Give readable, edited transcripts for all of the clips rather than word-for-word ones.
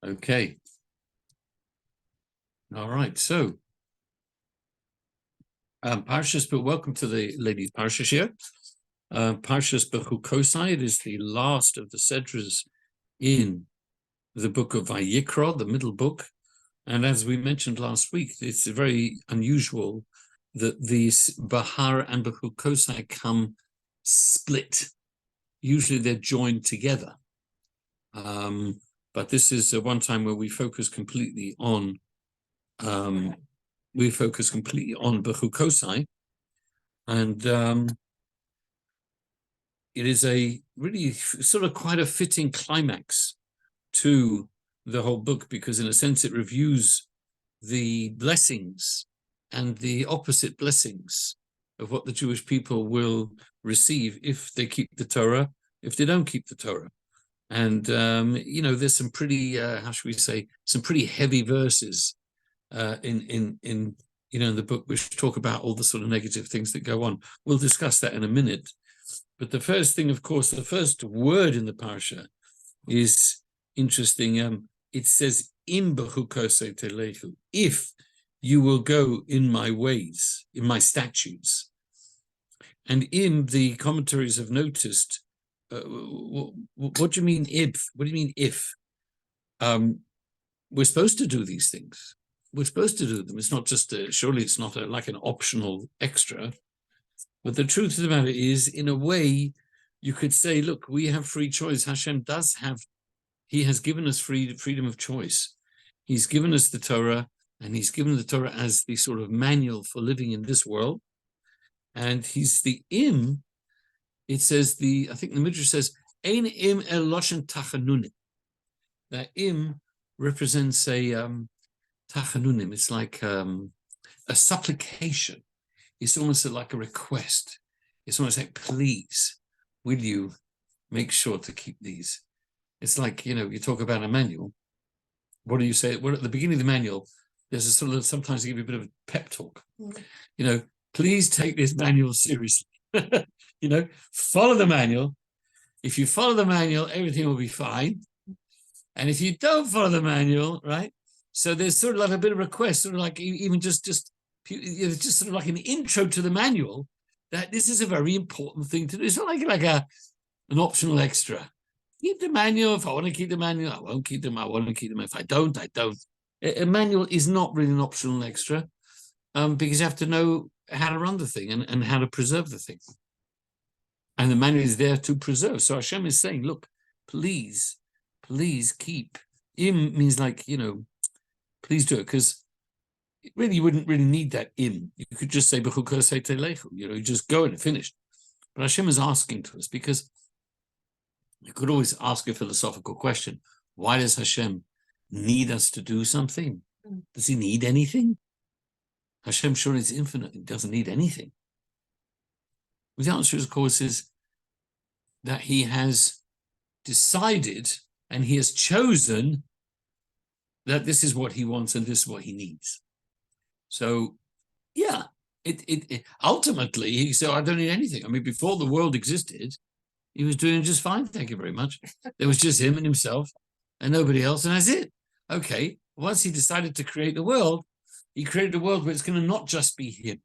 Okay. All right. So, Parshas, but welcome to the ladies' Parsha here. Parshas Bechukosai, it is the last of the Sedras in the book of Vayikra, the middle book. And as we mentioned last week, it's very unusual that these Bahar and Bechukosai come split. Usually they're joined together. But this is one time where we focus completely on Bechukosai, and it is a really sort of quite a fitting climax to the whole book, because in a sense it reviews the blessings and the opposite blessings of what the Jewish people will receive if they keep the Torah, if they don't keep the Torah. And there's some pretty how should we say, some pretty heavy verses in the book, which talk about all the sort of negative things that go on. We'll discuss that in a minute. But the first thing, of course, the first word in the Parsha is interesting. It says, "Im bechukosai telechu," if you will go in my ways, in my statutes. And in the commentaries have noticed, what do you mean if? What do you mean if? We're supposed to do these things. We're supposed to do them. It's not just surely it's not like an optional extra. But the truth of the matter is, in a way, you could say, look, we have free choice. Hashem does have, he has given us freedom of choice. He's given us the Torah, and he's given the Torah as the sort of manual for living in this world. And he's the im. It says I think the Midrash says, ein im el loshen tachanunim. That im represents a tachanunim. It's like a supplication. It's almost like a request. It's almost like, please, will you make sure to keep these? It's like, you talk about a manual. What do you say? Well, at the beginning of the manual, there's a sort of, sometimes they give you a bit of a pep talk. Please take this manual seriously. Follow the manual. If you follow the manual, everything will be fine. And if you don't follow the manual, right? So there's sort of like a bit of request, sort of like even just sort of like an intro to the manual, that this is a very important thing to do. It's not like an optional extra. Keep the manual. If I want to keep the manual, I won't keep them. I want to keep them. If I don't, I don't. A manual is not really an optional extra, because you have to know how to run the thing and how to preserve the thing. And the manual is there to preserve. So Hashem is saying, look, please keep. Im means like, please do it, because really you wouldn't really need that im. You could just say Bechukosai telechu, you just go and finish. But Hashem is asking to us, because you could always ask a philosophical question. Why does Hashem need us to do something? Does he need anything? Hashem sure is infinite. He doesn't need anything. The answer, of course, is that he has decided and he has chosen that this is what he wants and this is what he needs. So, yeah, it ultimately, he said, I don't need anything. I mean, before the world existed, he was doing just fine, thank you very much. There was just him and himself and nobody else, and that's it. Okay, once he decided to create the world, he created a world where it's going to not just be him,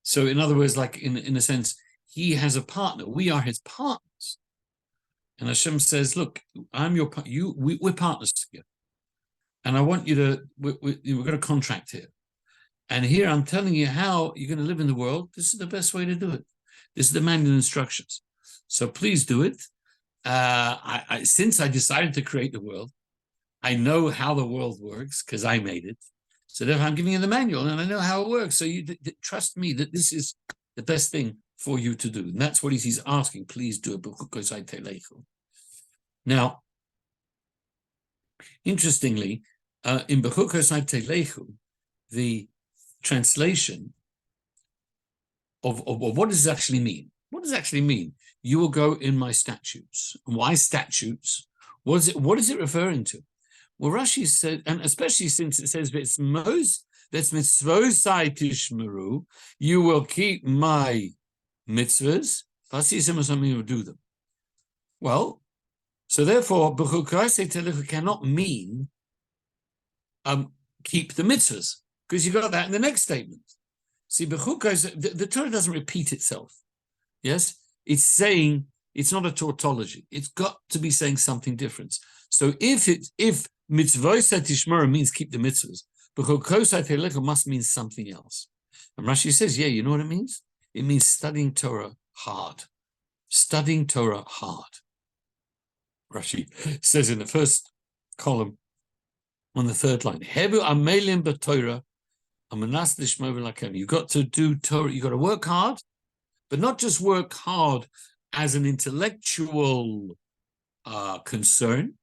So in other words, like in a sense, he has a partner. We are his partners. And Hashem says, look, I'm your partner. We're partners together. And I want you to, we're going to contract here. And here I'm telling you how you're going to live in the world. This is the best way to do it. This is the manual instructions. So please do it. Since I decided to create the world, I know how the world works because I made it. So therefore I'm giving you the manual and I know how it works. So you trust me that this is the best thing for you to do. And that's what he's asking. Please do it. Now, interestingly, in Bechukosai telechu, the translation of what does it actually mean? What does it actually mean? You will go in my statutes. Why statutes? What is it referring to? Well, Rashi said, and especially since it says that's mitzvosai tishmeru, you will keep my mitzvahs, you will do them. Well, So therefore, Bechukosai Telichu cannot mean keep the mitzvahs, because you got that in the next statement. See, Bechukosai, the Torah doesn't repeat itself. Yes, it's saying it's not a tautology. It's got to be saying something different. So if mitzvosai tishmara means keep the mitzvahs, Bechukosai Telichu must mean something else. And Rashi says, yeah, you know what it means? It means studying Torah hard. Studying Torah hard. Rashi says in the first column on the third line, Hebu amelim b'Torah amanas lishmo v'lakem. You've got to do Torah, you've got to work hard, but not just work hard as an intellectual concern,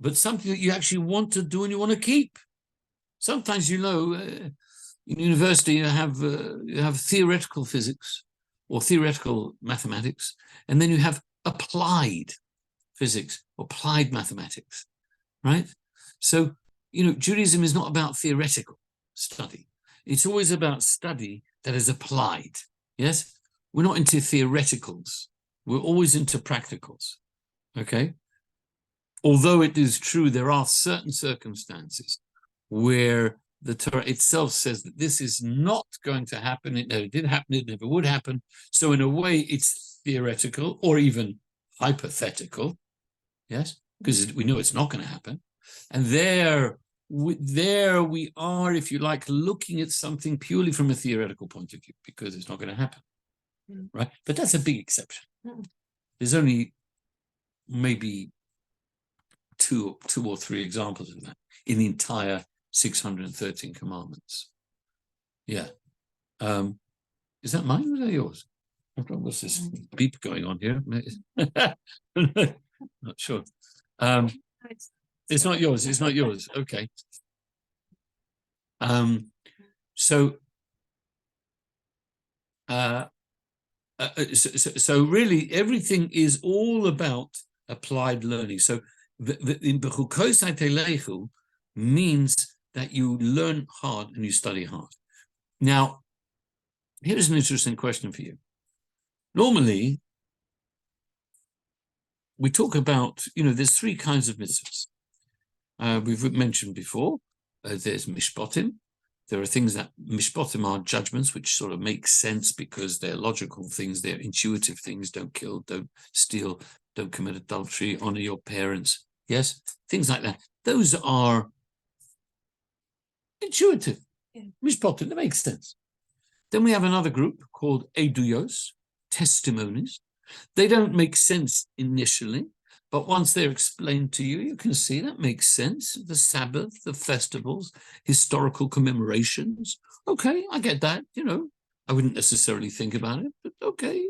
but something that you actually want to do and you want to keep. Sometimes, in university you have theoretical physics or theoretical mathematics, and then you have applied physics or applied mathematics, right? So, Judaism is not about theoretical study. It's always about study that is applied. Yes? We're not into theoreticals. We're always into practicals. Okay? Although it is true there are certain circumstances where the Torah itself says that this is not going to happen, it never did happen, it never would happen. So in a way, it's theoretical or even hypothetical, yes, because we know it's not going to happen. And there we are, if you like, looking at something purely from a theoretical point of view, because it's not going to happen, right? But that's a big exception. There's only maybe two or three examples of that in the entire 613 commandments. Yeah. Is that mine or is that yours? What's this beep going on here? Not sure. It's not yours. It's not yours. Okay. So really, everything is all about applied learning. So in Bechukosai Telichu means that you learn hard and you study hard. Now, here's an interesting question for you. Normally, we talk about, there's three kinds of mitzvahs. We've mentioned before, there's mishpatim. There are things that mishpatim are judgments, which sort of make sense because they're logical things, they're intuitive things. Don't kill, don't steal, don't commit adultery, honor your parents. Yes, things like that. Those are intuitive. Mishpatim, that makes sense. Then we have another group called eduyos, testimonies. They don't make sense initially, but once they're explained to you, you can see that makes sense. The Sabbath, the festivals, historical commemorations. Okay, I get that. I wouldn't necessarily think about it, but okay.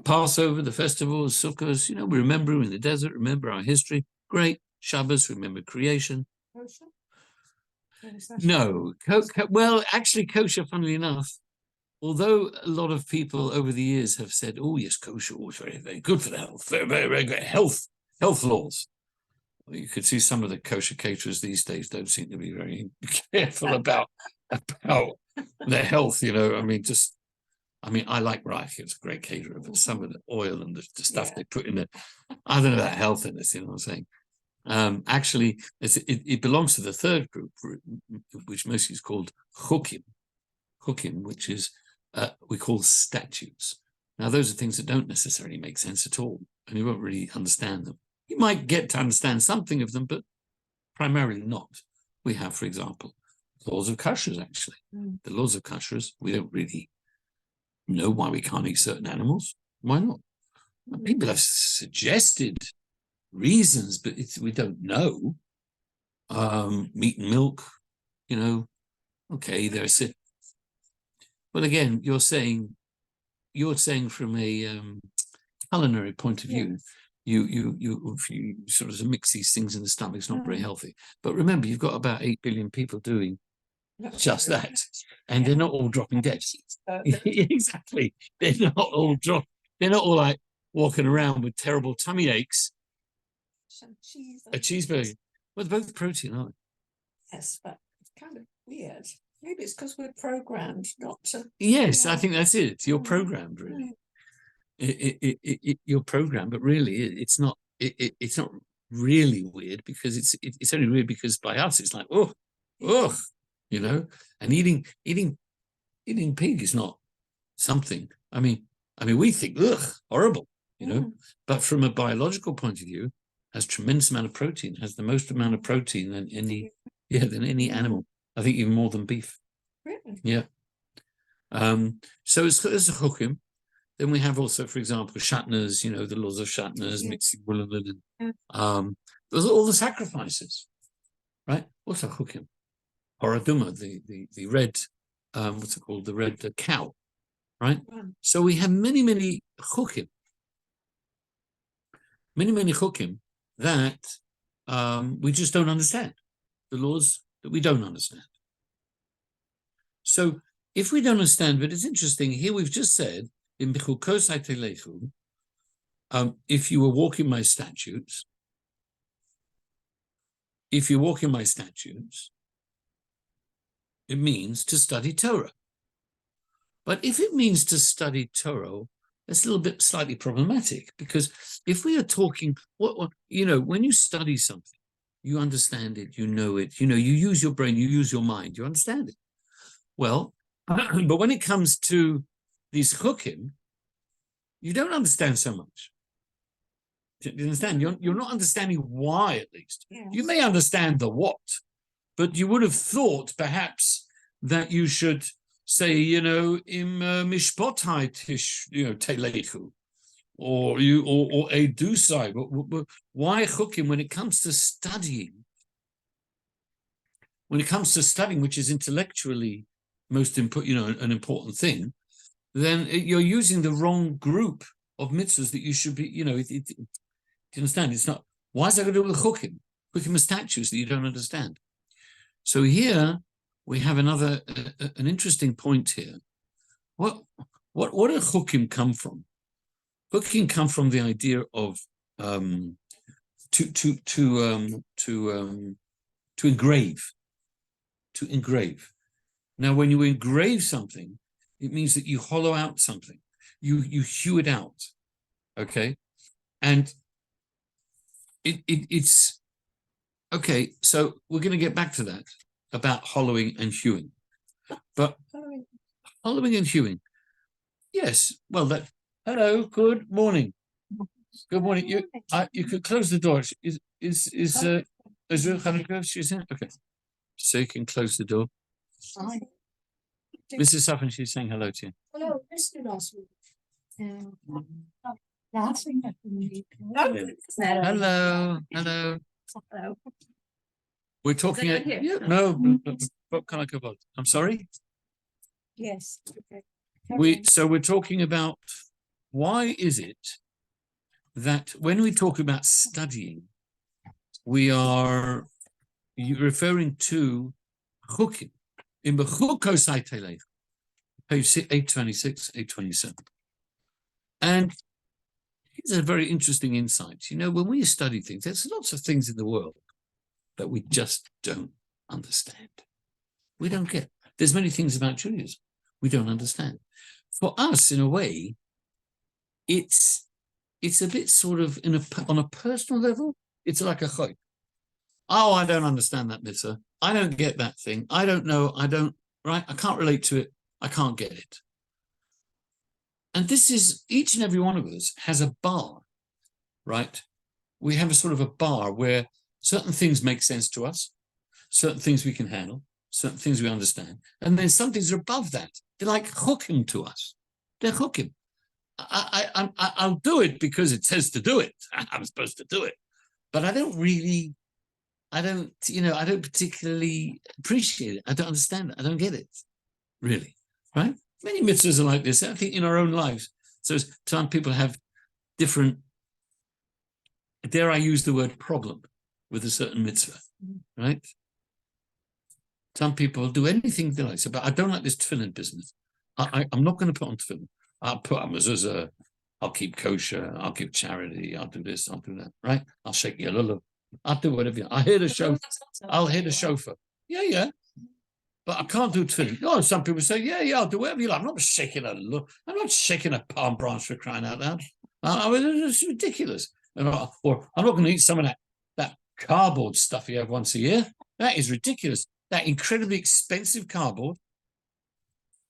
Passover, the festivals, Sukkot, we remember in the desert, remember our history. Great. Shabbos, remember creation. No. Well, actually, kosher, funnily enough, although a lot of people over the years have said, oh, yes, kosher was very, very good for the health, very, very, very good health laws. Well, you could see some of the kosher caterers these days don't seem to be very careful about their health, I like Rabbi, it's a great caterer, but some of the oil and the stuff they put in it, I don't know about health in this, what I'm saying. Actually, it belongs to the third group, which mostly is called chukim, which is we call statutes. Now, those are things that don't necessarily make sense at all, and you won't really understand them. You might get to understand something of them, but primarily not. We have, for example, laws of kashrus, actually. The laws of kashrus, we don't really know why we can't eat certain animals. Why not? People have suggested reasons, but we don't know. Meat and milk, okay, there's a... Well, again, you're saying from a culinary point of view, if you sort of mix these things in the stomach, it's not very healthy. But remember, you've got about 8 billion people doing just that, and they're not all dropping dead. Exactly, they're not all like walking around with terrible tummy aches. A cheeseburger. Well, they're both protein, aren't they? Yes, but it's kind of weird. Maybe it's because we're programmed not to. Yes, I think that's it. You're programmed, really. You're programmed, but really, it's not it's not really weird, because it's only weird because by us it's like, oh, you know, and eating pig is not something. I mean, we think, ugh, horrible, you know, but from a biological point of view, has tremendous amount of protein, has the most amount of protein than any animal. I think even more than beef. Really? Yeah. So it's a chukim. Then we have also, for example, shatnez, you know, the laws of shatnez, mixing wool and linen. Those are all the sacrifices, right? Also chukim. Horaduma, the red, what's it called? The red cow, right? So we have many chukim. Many chukim that we just don't understand. The laws that we don't understand. So if we don't understand, but it's interesting, here we've just said, in Bechukosai telechu, if you were walking my statutes, it means to study Torah. But if it means to study Torah, that's a little bit slightly problematic, because if we are talking, you know, when you study something, you understand it, you know it, you know, you use your brain, you use your mind, you understand it. Well, but when it comes to these chukim, you don't understand so much. Do you understand? You're not understanding why, at least. Yes. You may understand the what, but you would have thought perhaps that you should say, you know, im mishpotai tish, you know, telechu, or edusai. But why chukim when it comes to studying? When it comes to studying, which is intellectually most important, you know, an important thing, then you're using the wrong group of mitzvahs that you should be, you know, do you understand? It's not, why is that going to do with chukim? Chukim are statues that you don't understand. So here we have another, an interesting point here. What do chukim come from? Chukim come from the idea of to engrave. To engrave. Now, when you engrave something, it means that you hollow out something. You hew it out. Okay? And it's okay, so we're going to get back to that about hollowing and hewing. But hollowing and hewing. Yes, well, that. Hello, good morning. Good morning. You could close the door. Is Hanukkah? She's in? Okay. So you can close the door. Hi. Mrs. Suffin, she's saying hello to you. Hello, Mr. Lawson. Hello. We're talking. What can I go about? I'm sorry. Yes. We're talking about why is it that when we talk about studying, we are referring to chukim in Bechukosai telech, page 826, 827. And here's a very interesting insight. You know, when we study things, there's lots of things in the world that we just don't understand. We don't get. There's many things about Judaism we don't understand. For us, in a way, it's a bit sort of on a personal level. It's like a choy. Oh, I don't understand that mitzvah. I don't get that thing. I don't know. Right? I can't relate to it. I can't get it. And this is, each and every one of us has a bar, right? We have a sort of a bar where certain things make sense to us, certain things we can handle, certain things we understand, and then some things are above that. They're like chukim to us. They're chukim. I'll do it because it says to do it. I'm supposed to do it. But I don't particularly appreciate it. I don't understand it. I don't get it, really, right? Many mitzvahs are like this, I think, in our own lives. So some people have different, dare I use the word problem with a certain mitzvah, right? Some people do anything they like. So, but I don't like this tefillin business. I'm not going to put on tefillin. I'll put on mezuzah. I'll keep kosher. I'll give charity. I'll do this. I'll do that. Right? I'll shake your lulav. I'll do whatever. I'll hear the shofar. I'll hear the shofar. Yeah. But I can't do tefillin. Oh, some people say, yeah, I'll do whatever you like. I'm not shaking a palm branch for crying out loud. It's ridiculous. or I'm not going to eat some of that cardboard stuff you have once a year. That is ridiculous. That incredibly expensive cardboard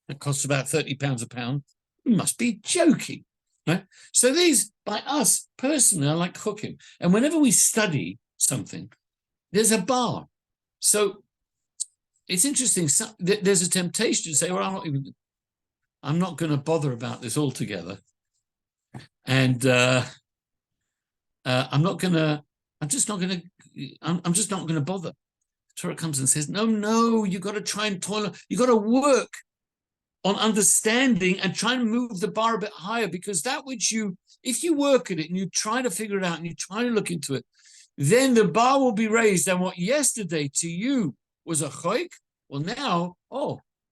that costs about £30 a pound. You must be joking, right? So these, by us personally, are like cooking. And whenever we study something, there's a bar. So it's interesting. There's a temptation to say, well, I'm not going to bother about this altogether. And I'm just not going to bother. Torah comes and says, no, you got to try and toil. You got to work on understanding and try and move the bar a bit higher, because that which if you work at it and you try to figure it out and you try to look into it, then the bar will be raised. And what yesterday to you was a choik, well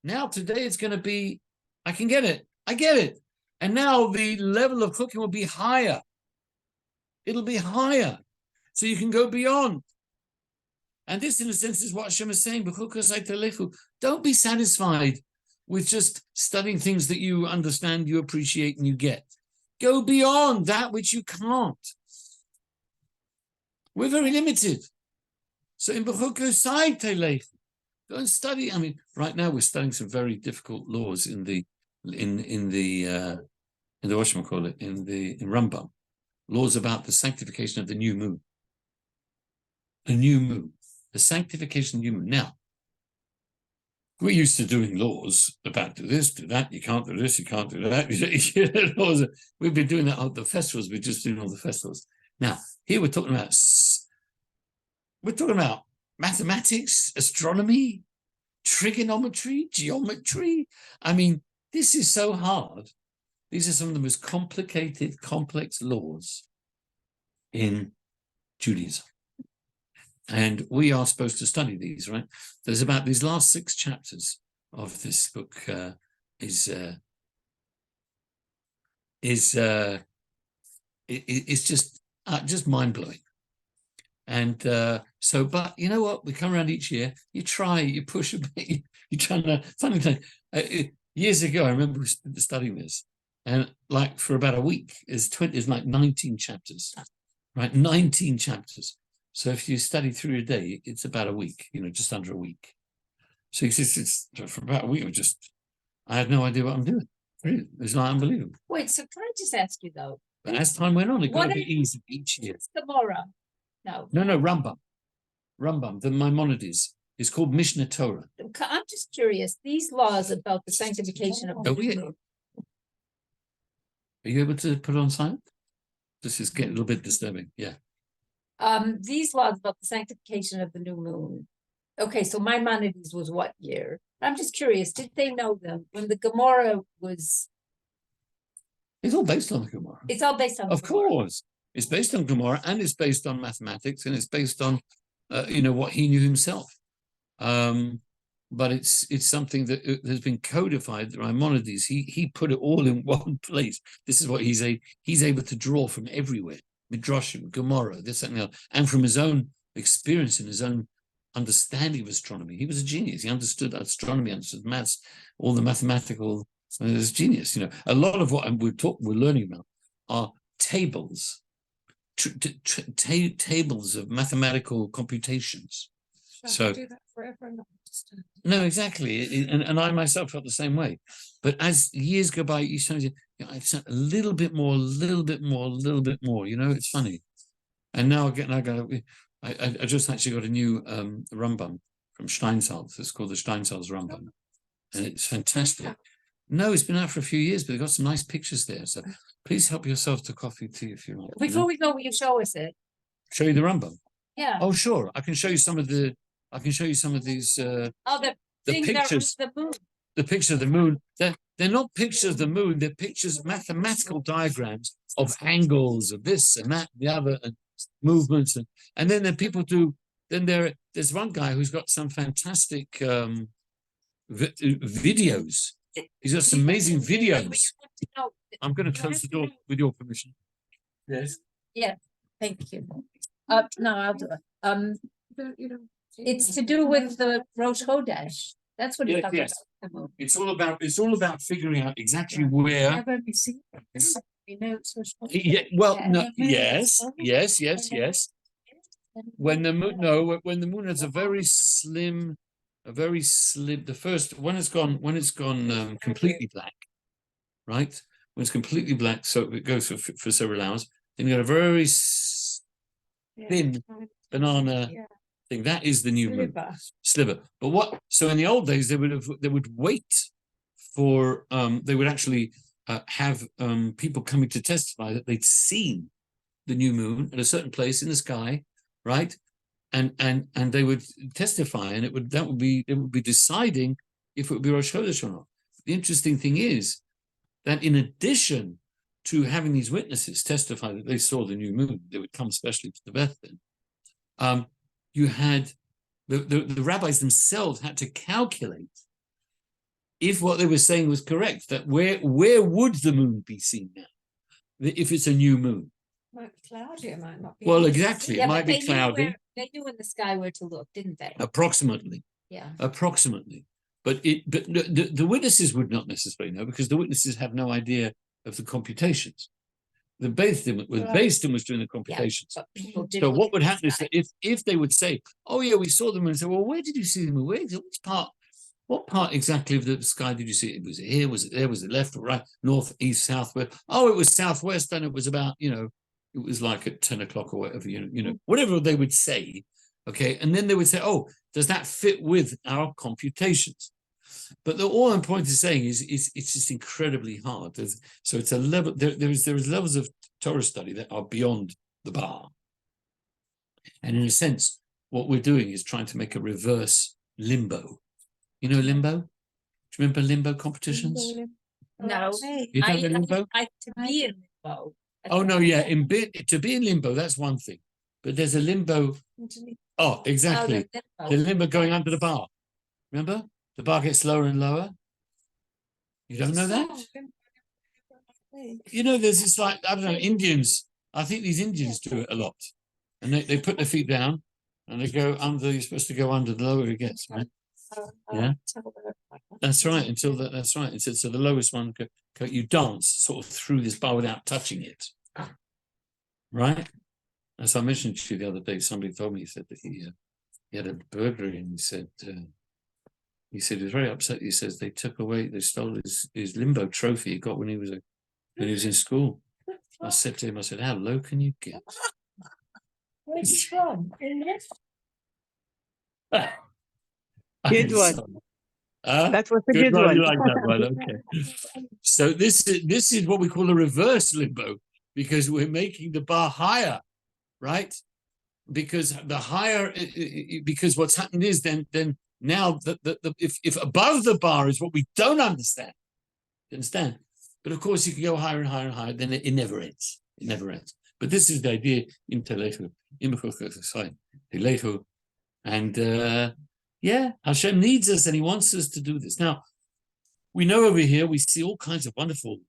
now today it's going to be, I can get it. I get it. And now the level of cooking will be higher. It'll be higher. So you can go beyond. And this, in a sense, is what Hashem is saying. Bechukosai, don't be satisfied with just studying things that you understand, you appreciate, and you get. Go beyond that which you can't. We're very limited. So in Bechukosai, go and study. I mean, right now we're studying some very difficult laws in Rambam. Laws about the sanctification of the new moon. The sanctification of the new moon. Now, we're used to doing laws about do this, do that, you can't do this, you can't do that. We've been doing that at the festivals, we're just doing all the festivals. Now, here we're talking about mathematics, astronomy, trigonometry, geometry. I mean, this is so hard. These are some of the most complicated, complex laws in Judaism. And we are supposed to study these, right? There's about these last 6 chapters of this book is just mind-blowing. And but you know what? We come around each year, you try, you push a bit, you try to, funny thing, years ago, I remember studying this, and like for about a week, is like 19 chapters, right? 19 chapters. So if you study through a day, it's about a week, just under a week. So it's for about a week, I had no idea what I'm doing. Really, it's not unbelievable. Wait, so can I just ask you though? But as time went on, it got a bit easier each year. Gemara. No, Rambam, the Maimonides, is called Mishnah Torah. I'm just curious. These laws about the sanctification of the new moon. Are you able to put on silent? This is getting a little bit disturbing. Yeah. These laws about the sanctification of the new moon. Okay, so Maimonides was what year? I'm just curious. Did they know them when the Gemara was? It's all based on the Gemara. It's all based on. Of course, it's based on Gemara, and it's based on mathematics, and it's based on, what he knew himself. But it's something that has been codified. The Maimonides, he put it all in one place. This is what he's able to draw from everywhere. Midrashim, Gemara, this and the other, and from his own experience and his own understanding of astronomy. He was a genius. He understood astronomy, understood maths, all the mathematical. He was a genius. A lot of what we're learning about are tables, tables of mathematical computations. So do that forever. No, exactly, and I myself felt the same way. But as years go by, each time I've said a little bit more. It's funny. And now I just actually got a new Rambam from Steinsaltz. It's called the Steinsaltz Rambam, and it's fantastic. No, it's been out for a few years, but they've got some nice pictures there. So please help yourself to coffee tea if you like. Before we go, will you show us it? Show you the Rambam? Yeah. Oh, sure. I can show you some of these. The pictures. The moon. The picture of the moon. They're not pictures of the moon. They're pictures, mathematical diagrams of angles of this and that, the other, and movements, and then people do. Then there's one guy who's got some fantastic videos. He's got some amazing videos. I'm going to close the door with your permission. Yes. Yeah. Thank you. No, I'll do it. It's to do with the Rosh Chodesh. That's what it's talking about. It's all about figuring out exactly where. Yeah, well, no, yes. When the moon, no, when the moon has a very slim, the first when it's gone completely black, right? When it's completely black, so it goes for several hours. Then you got a very thin banana thing. That is the new moon sliver. But what? So in the old days, they would wait for they would actually have people coming to testify that they'd seen the new moon at a certain place in the sky, right? And they would testify, and it would be deciding if it would be Rosh Chodesh or not. The interesting thing is that in addition to having these witnesses testify that they saw the new moon, they would come especially to the Beth then. You had the rabbis themselves had to calculate if what they were saying was correct, that where would the moon be seen now if it's a new moon? Might be cloudy, it might not be. Well, exactly, it might be cloudy. They knew in the sky where to look, didn't they? Approximately. Yeah. Approximately. But the witnesses would not necessarily know, because the witnesses have no idea of the computations. The Beis Din was doing the computations. So what would happen is that if they would say, "Oh yeah, we saw the moon," and say, "Well, where did you see the moon? Which part? What part exactly of the sky did you see? Was it here? Was it there? Was it left or right? North, east, south, west? Oh, it was southwest, and it was about, it was like at 10 o'clock or whatever, whatever they would say." Okay, and then they would say, "Oh, does that fit with our computations?" But all I'm point is saying is it's just incredibly hard. So it's a level. There's levels of Torah study that are beyond the bar, and in a sense, what we're doing is trying to make a reverse limbo. You know limbo? Do you remember limbo competitions? No. You don't know limbo? To be in limbo. Oh no, yeah. To be in limbo, that's one thing. But there's a limbo. Oh, exactly. The limbo going under the bar. Remember? The bar gets lower and lower. You don't know that? There's this, like, I don't know, Indians. I think these Indians do it a lot. And they put their feet down and they go under. You're supposed to go under, the lower it gets, right? Yeah. That's right. That's right. So the lowest one, you dance sort of through this bar without touching it. Right? As I mentioned to you the other day, somebody told me, he said that he had a burglary, and he said he was very upset. He says they stole his limbo trophy he got when he was in school. I said to him, "How low can you get?" Where's he from? Good one. That was a good one. You like that one, okay. So this is what we call a reverse limbo, because we're making the bar higher, right? Because the higher, because what's happened is then now if above the bar is what we don't understand, you understand? But of course you can go higher and higher and higher, then it never ends. It never ends. But this is the idea in Bechukosai, and Hashem needs us, and He wants us to do this. Now, we know over here we see all kinds of wonderful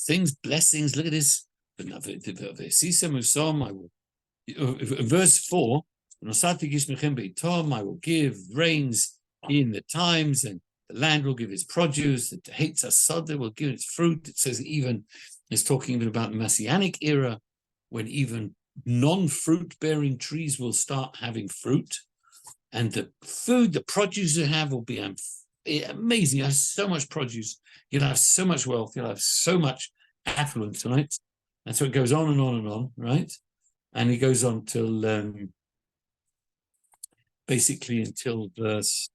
things, blessings. Look at this. Verse 4, I will give rains in the times, and the land will give its produce. The Hates Asada will give its fruit. It says it's talking even about the Messianic era, when even non-fruit bearing trees will start having fruit, and the produce you have will be amazing. You have so much produce, you'll have so much wealth, you'll have so much affluence, right? And so it goes on and on and on, right? And it goes on till basically until verse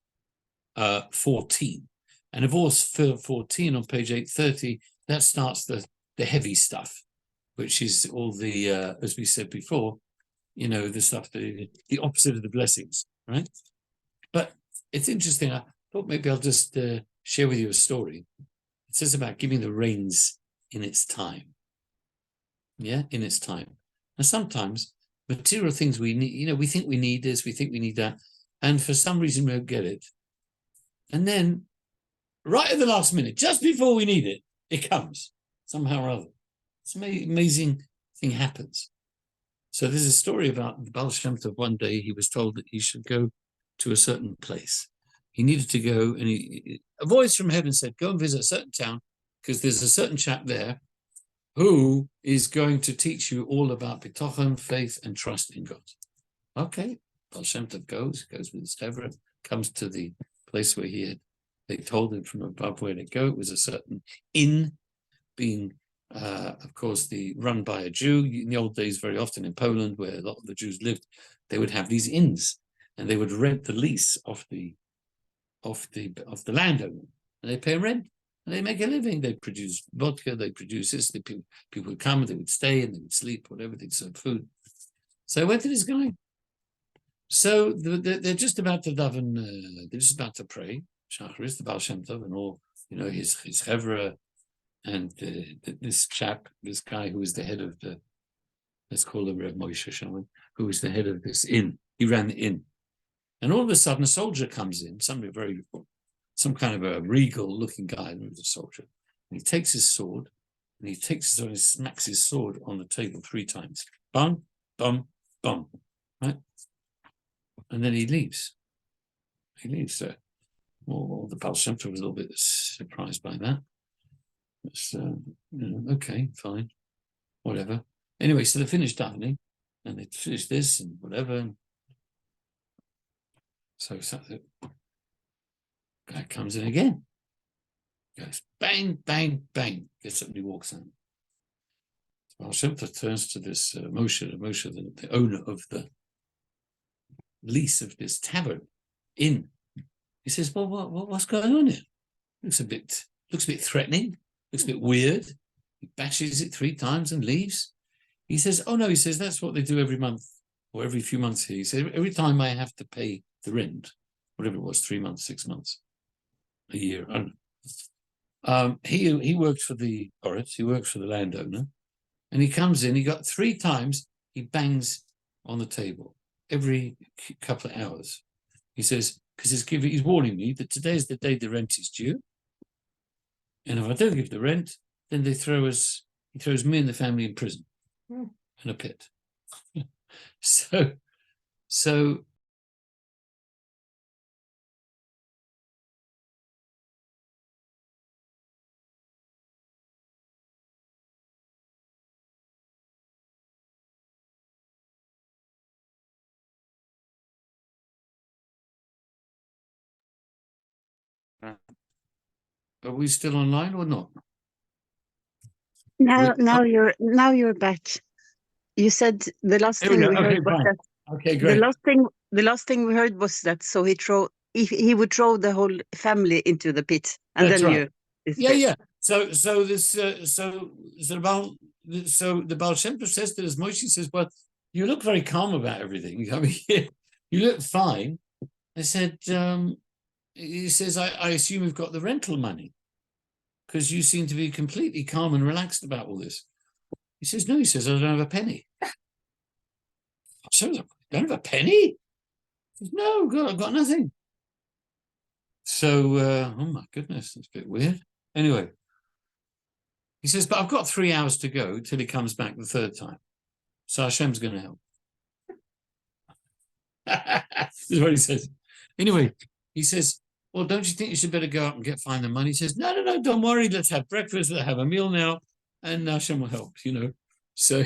14. And of course, 14 on page 830, that starts the heavy stuff, which is all the, as we said before, the stuff, the opposite of the blessings, right? But it's interesting. I thought maybe I'll just share with you a story. It says about giving the rains in its time. Yeah, in its time. And sometimes material things we need, we think we need this, we think we need that, and for some reason we don't get it. And then, right at the last minute, just before we need it, it comes somehow or other. It's an amazing thing happens. So there's a story about the Baal Shem Tov. One day he was told that he should go to a certain place. He needed to go, and a voice from heaven said, "Go and visit a certain town, because there's a certain chap there who is going to teach you all about bitochen, faith, and trust in God. Okay, Baal Shem Tov goes with his Evra, comes to the place where they told him from above where to go. It was a certain inn, being, of course, run by a Jew. In the old days, very often in Poland, where a lot of the Jews lived, they would have these inns, and they would rent the lease of the landowner, and they pay rent. And they make a living. They produce vodka, they produce this. People would come, they would stay, and they would sleep, whatever, they'd serve food. So I went to this guy. So they're just about to daven, they're just about to pray. Shacharis, the Baal Shem Tov, and all, his chevra, and this chap, this guy who was the head of let's call him Reb Moshe, shall we? Who was the head of this inn. He ran the inn. And all of a sudden, a soldier comes in, some kind of a regal-looking guy, and he was a soldier. And he takes his sword, and he smacks his sword on the table 3 times. Bum, bum, bum. Right? And then he leaves. Well, the Baal Shem Tov was a little bit surprised by that. It's, okay, fine, whatever. Anyway, so they finished davening, and they finished this and whatever. So the guy comes in again. Goes bang, bang, bang. Gets up and he walks in. Baal Shem Tov turns to this Moshe, the owner of the lease of this tavern inn. He says, "Well, what's going on here? Looks a bit threatening. Looks a bit weird." He bashes it 3 times and leaves. He says, "Oh no," he says, "that's what they do every month or every few months here." He says, "Every time I have to pay the rent, whatever it was, 3 months, 6 months, a year, I don't know." He worked for the Oretz, he works for the landowner, and he comes in. He got 3 times. He bangs on the table every couple of hours. He says, because he's warning me that today is the day the rent is due, and if I don't give the rent, then he throws me and the family in prison, in a pit. So are we still online or not? Now you're back. You said the last thing we heard was that. Okay, great. The last thing we heard was that he would throw the whole family into the pit, and That's then right. Yeah. So the Baal Shem Tov says to this Moshe, says, "Well, you look very calm about everything. I mean, you look fine." I said, he says, I assume you've got the rental money, because you seem to be completely calm and relaxed about all this. He says, "No," he says, "I don't have a penny." I said, "You don't have a penny?" He says, "No, God, I've got nothing." So, oh my goodness, that's a bit weird. Anyway, he says, "But I've got 3 hours to go till he comes back the 3rd time. So Hashem's going to help." This is what he says. Anyway, he says, "Well, don't you think you should better go out and find the money?" He says, No, don't worry. Let's have breakfast. Let's have a meal now, and Hashem will help, So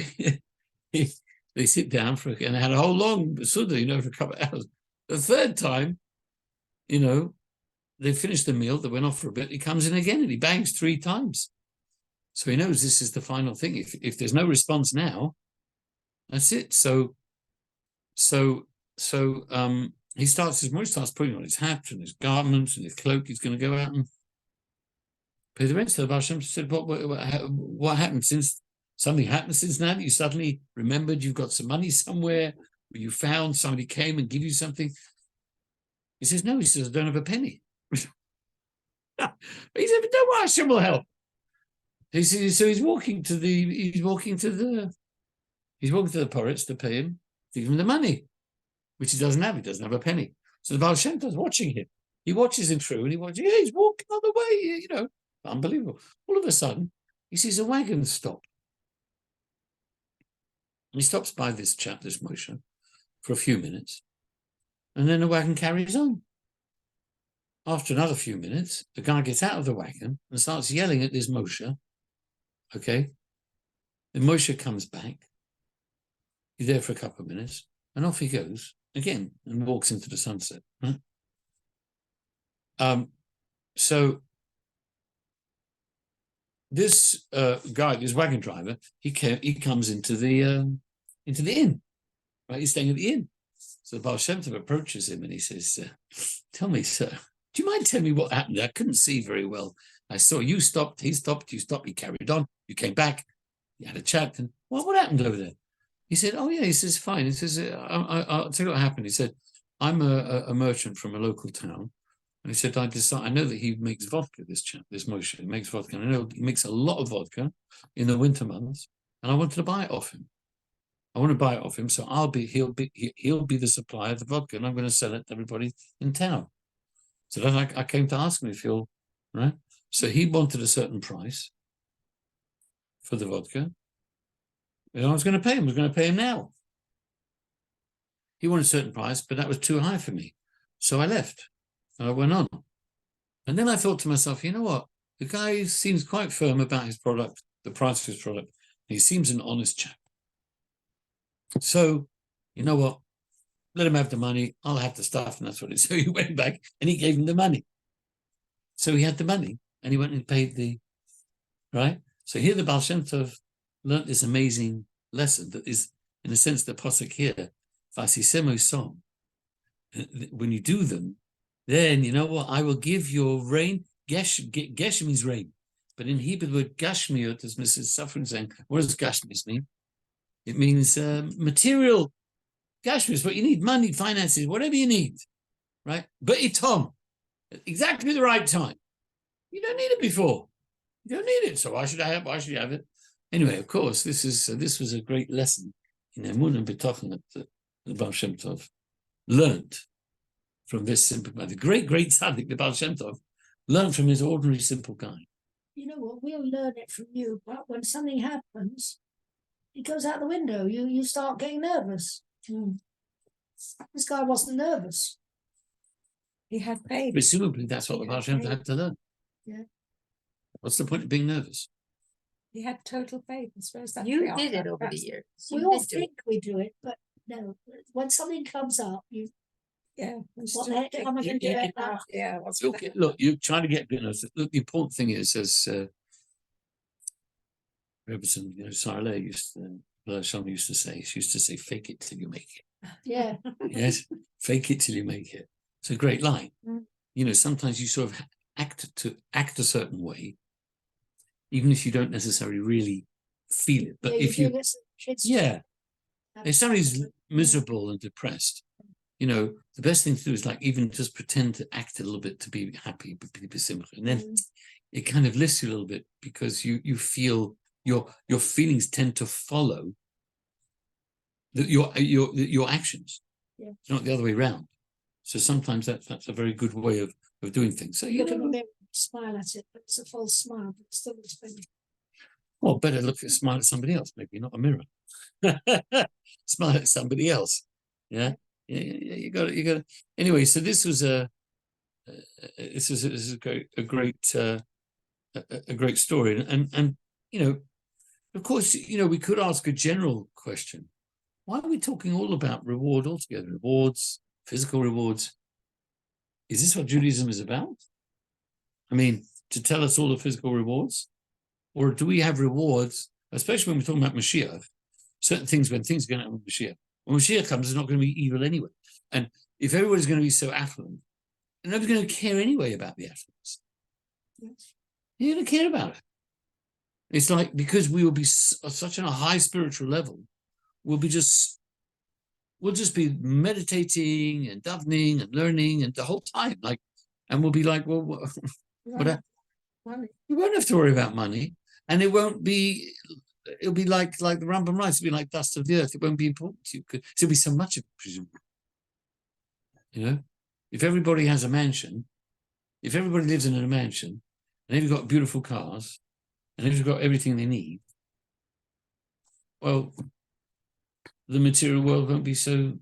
they sit down and had a whole long Suda, for a couple of hours. The 3rd time, they finished the meal. They went off for a bit. He comes in again and he bangs 3 times. So he knows this is the final thing. If there's no response now, that's it. So he starts putting on his hat and his garments and his cloak. He's going to go out and pay the rent. So the Baal Shem Tov said, what happened something happened since now that you suddenly remembered you've got some money somewhere, or you found somebody came and give you something? He says, "No," he says, "I don't have a penny." He said, "But don't worry, Hashem will help." He says, so he's walking to the Poritz to pay him, to give him the money, which he doesn't have. He doesn't have a penny. So the Baal Shem Tov is watching him. He watches him through, and he watches. Yeah, he's walking on the way. Unbelievable. All of a sudden, he sees a wagon stop. He stops by this chap, this Moshe, for a few minutes, and then the wagon carries on. After another few minutes, the guy gets out of the wagon and starts yelling at this Moshe. Okay, Then Moshe comes back. He's there for a couple of minutes, and off he goes again and walks into the sunset. Right? So this guy, this wagon driver, he comes into the inn. Right, he's staying at the inn. So the Baal Shem Tov approaches him and he says, "Tell me, sir, do you mind telling me what happened? I couldn't see very well. I saw you stopped, he stopped, you stopped, he carried on, you came back, you had a chat, and what happened over there?" He said, "Oh yeah," he says, "fine." He says, I'll tell you what happened." He said, "I'm a merchant from a local town." And he said, I know that he makes vodka, this chap, this Moshe, he makes vodka. And I know he makes a lot of vodka in the winter months, and I wanted to buy it off him. I want to buy it off him, so he'll be the supplier of the vodka, and I'm going to sell it to everybody in town. So then I came to ask him if he'll, right? So he wanted a certain price for the vodka, and I was going to pay him. I was going to pay him now. He wanted a certain price, but that was too high for me. So I left. And I went on. And then I thought to myself, you know what? The guy seems quite firm about his product, the price of his product. He seems an honest chap. So, you know what? Let him have the money. I'll have the stuff. And that's what it is. So he went back and he gave him the money. So he had the money and he went and paid the, right? So here the Baal Shem Tov learned this amazing lesson that is, in a sense, the posuk here, Vasisemo song. When you do them, then you know what? I will give your rain. Gesh means rain, but in Hebrew the word gashmiut, as Mrs. Suffren saying, what does gashmiut mean? It means material. Gashmiut is what you need: money, finances, whatever you need, right? But itom, exactly the right time. You don't need it before. You don't need it, so why should I have? Why should you have it? Anyway, of course, this was a great lesson in Emunah and B'tochen that the Baal Shem Tov learned from this simple man. The great tzaddik, the Baal Shem Tov, learned from his ordinary simple guy. You know what? We'll learn it from you, but when something happens, it goes out the window. You start getting nervous. This guy wasn't nervous. He had faith. Presumably, that's what the Baal Shem Tov had to learn. Yeah. What's the point of being nervous? He had total faith. I suppose that's You did it over the years. We You all did do think we do it, but no. When something comes up, what the heck am I going to do it now? Yeah. Look, you're trying to get nervous. Look, the important thing is, as Robertson, Sarah someone used to say, she used to say, "Fake it till you make it." Yeah. Yes, fake it till you make it. It's a great line. Mm. Sometimes you sort of act a certain way, even if you don't necessarily really feel it. But if you, if somebody's miserable and depressed, the best thing to do is like even just pretend to act a little bit to be happy, and then it kind of lifts you a little bit because you feel your feelings tend to follow your actions. Yeah. It's not the other way around. So sometimes that's a very good way of doing things. So You can smile at it, but it's a false smile, but it still looks funny. Well, better smile at somebody else, maybe not a mirror. Smile at somebody else. Yeah. You got it. Anyway, so this was a great story, and of course, we could ask a general question: why are we talking all about reward altogether? Rewards, physical rewards. Is this what Judaism is about? I mean, to tell us all the physical rewards, or do we have rewards, especially when we're talking about Mashiach? Certain things, when things are going to happen with Mashiach. When Mashiach comes, it's not going to be evil anyway. And if everybody's going to be so affluent, nobody's going to care anyway about the affluence. Yes. You're going to care about it. It's like, because we will be such on a high spiritual level, we'll just be meditating and davening and learning and the whole time, and we'll be like, well, Money. you won't have to worry about money, and it'll be like the Rambam writes, it'll be like dust of the earth. It won't be important to you because there'll be so much of it, presumably. If everybody has a mansion, if everybody lives in a mansion, and they've got beautiful cars, and they've got everything they need, well, the material world won't be so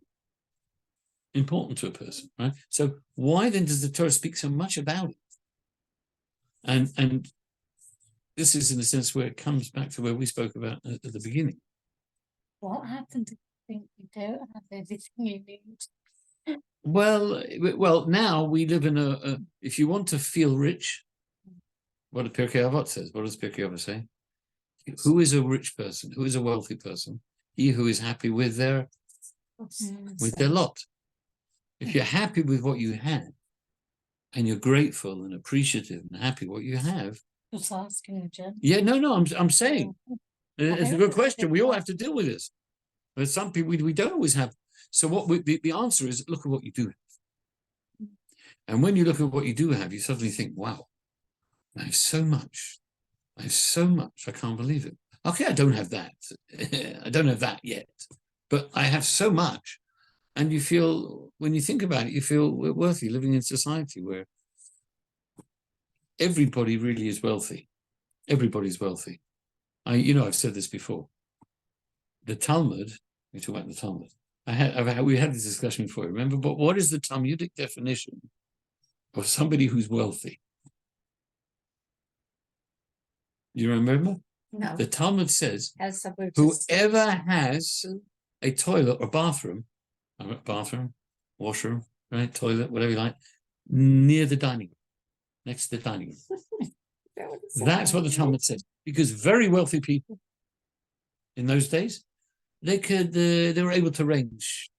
important to a person, right? So why then does the Torah speak so much about it? And this is in a sense where it comes back to where we spoke about at the beginning. What happened if you think you don't have everything you need? Well, now we live in a if you want to feel rich, what the Pirkei Avot says, what does Pirkei Avot say? Who is a rich person? Who is a wealthy person? He who is happy with their lot. If you're happy with what you have, and you're grateful and appreciative and happy what you have. Just asking, Jen. Yeah, no, I'm saying it's a good question. think We all that- have to deal with this. But some people we don't always have. So the answer is look at what you do have. And when you look at what you do have, you suddenly think, wow, I have so much. I have so much. I can't believe it. Okay, I don't have that. I don't have that yet. But I have so much. And you feel, when you think about it, you feel worthy living in society where everybody really is wealthy. Everybody's wealthy. I've said this before. The Talmud, we talk about the Talmud. We had this discussion before, remember? But what is the Talmudic definition of somebody who's wealthy? You remember? No. The Talmud says, Has somewhere to whoever stay. has a toilet or bathroom, washroom, right, toilet, whatever you like, near the dining room, next to the dining room. That's what the Talmud says. Because very wealthy people in those days, they were able to arrange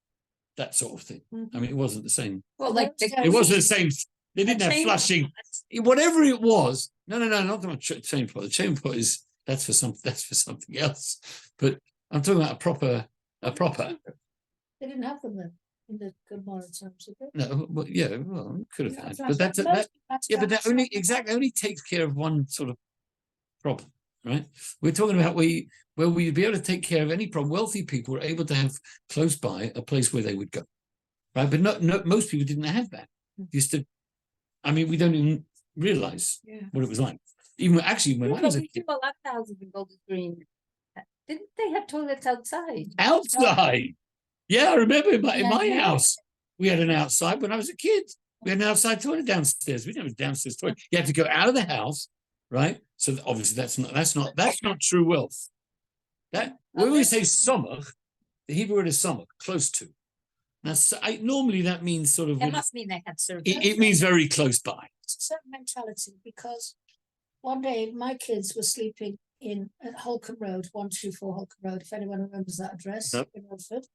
that sort of thing. I mean, it wasn't the same. Well, like It wasn't the same. They didn't have chain flushing. Whatever it was. No, not the chain pot. The chain pot is that's for something else. But I'm talking about a proper. They didn't have them then in the good moral times, did they? No, well, yeah, well, could have had, but That's but that only takes care of one sort of problem, right? We're talking about where we'd be able to take care of any problem. Wealthy people were able to have close by a place where they would go, right? But not most people didn't have that. We don't even realize what it was like. Even when I was a kid. People left houses in Golders Green. Didn't they have toilets outside? Outside. Yeah, I remember in my Yeah. house, we had an outside when I was a kid. We had an outside toilet downstairs. We didn't have a downstairs toilet. You had to go out of the house, right? So obviously that's not true wealth. That when we say somach, the Hebrew word is somach, close to. Now, normally that means sort of. It must mean they had service. It means very close by. It's a certain mentality because one day my kids were sleeping at Holcombe Road, 124 Holcombe Road, if anyone remembers that address Nope. in Ilford.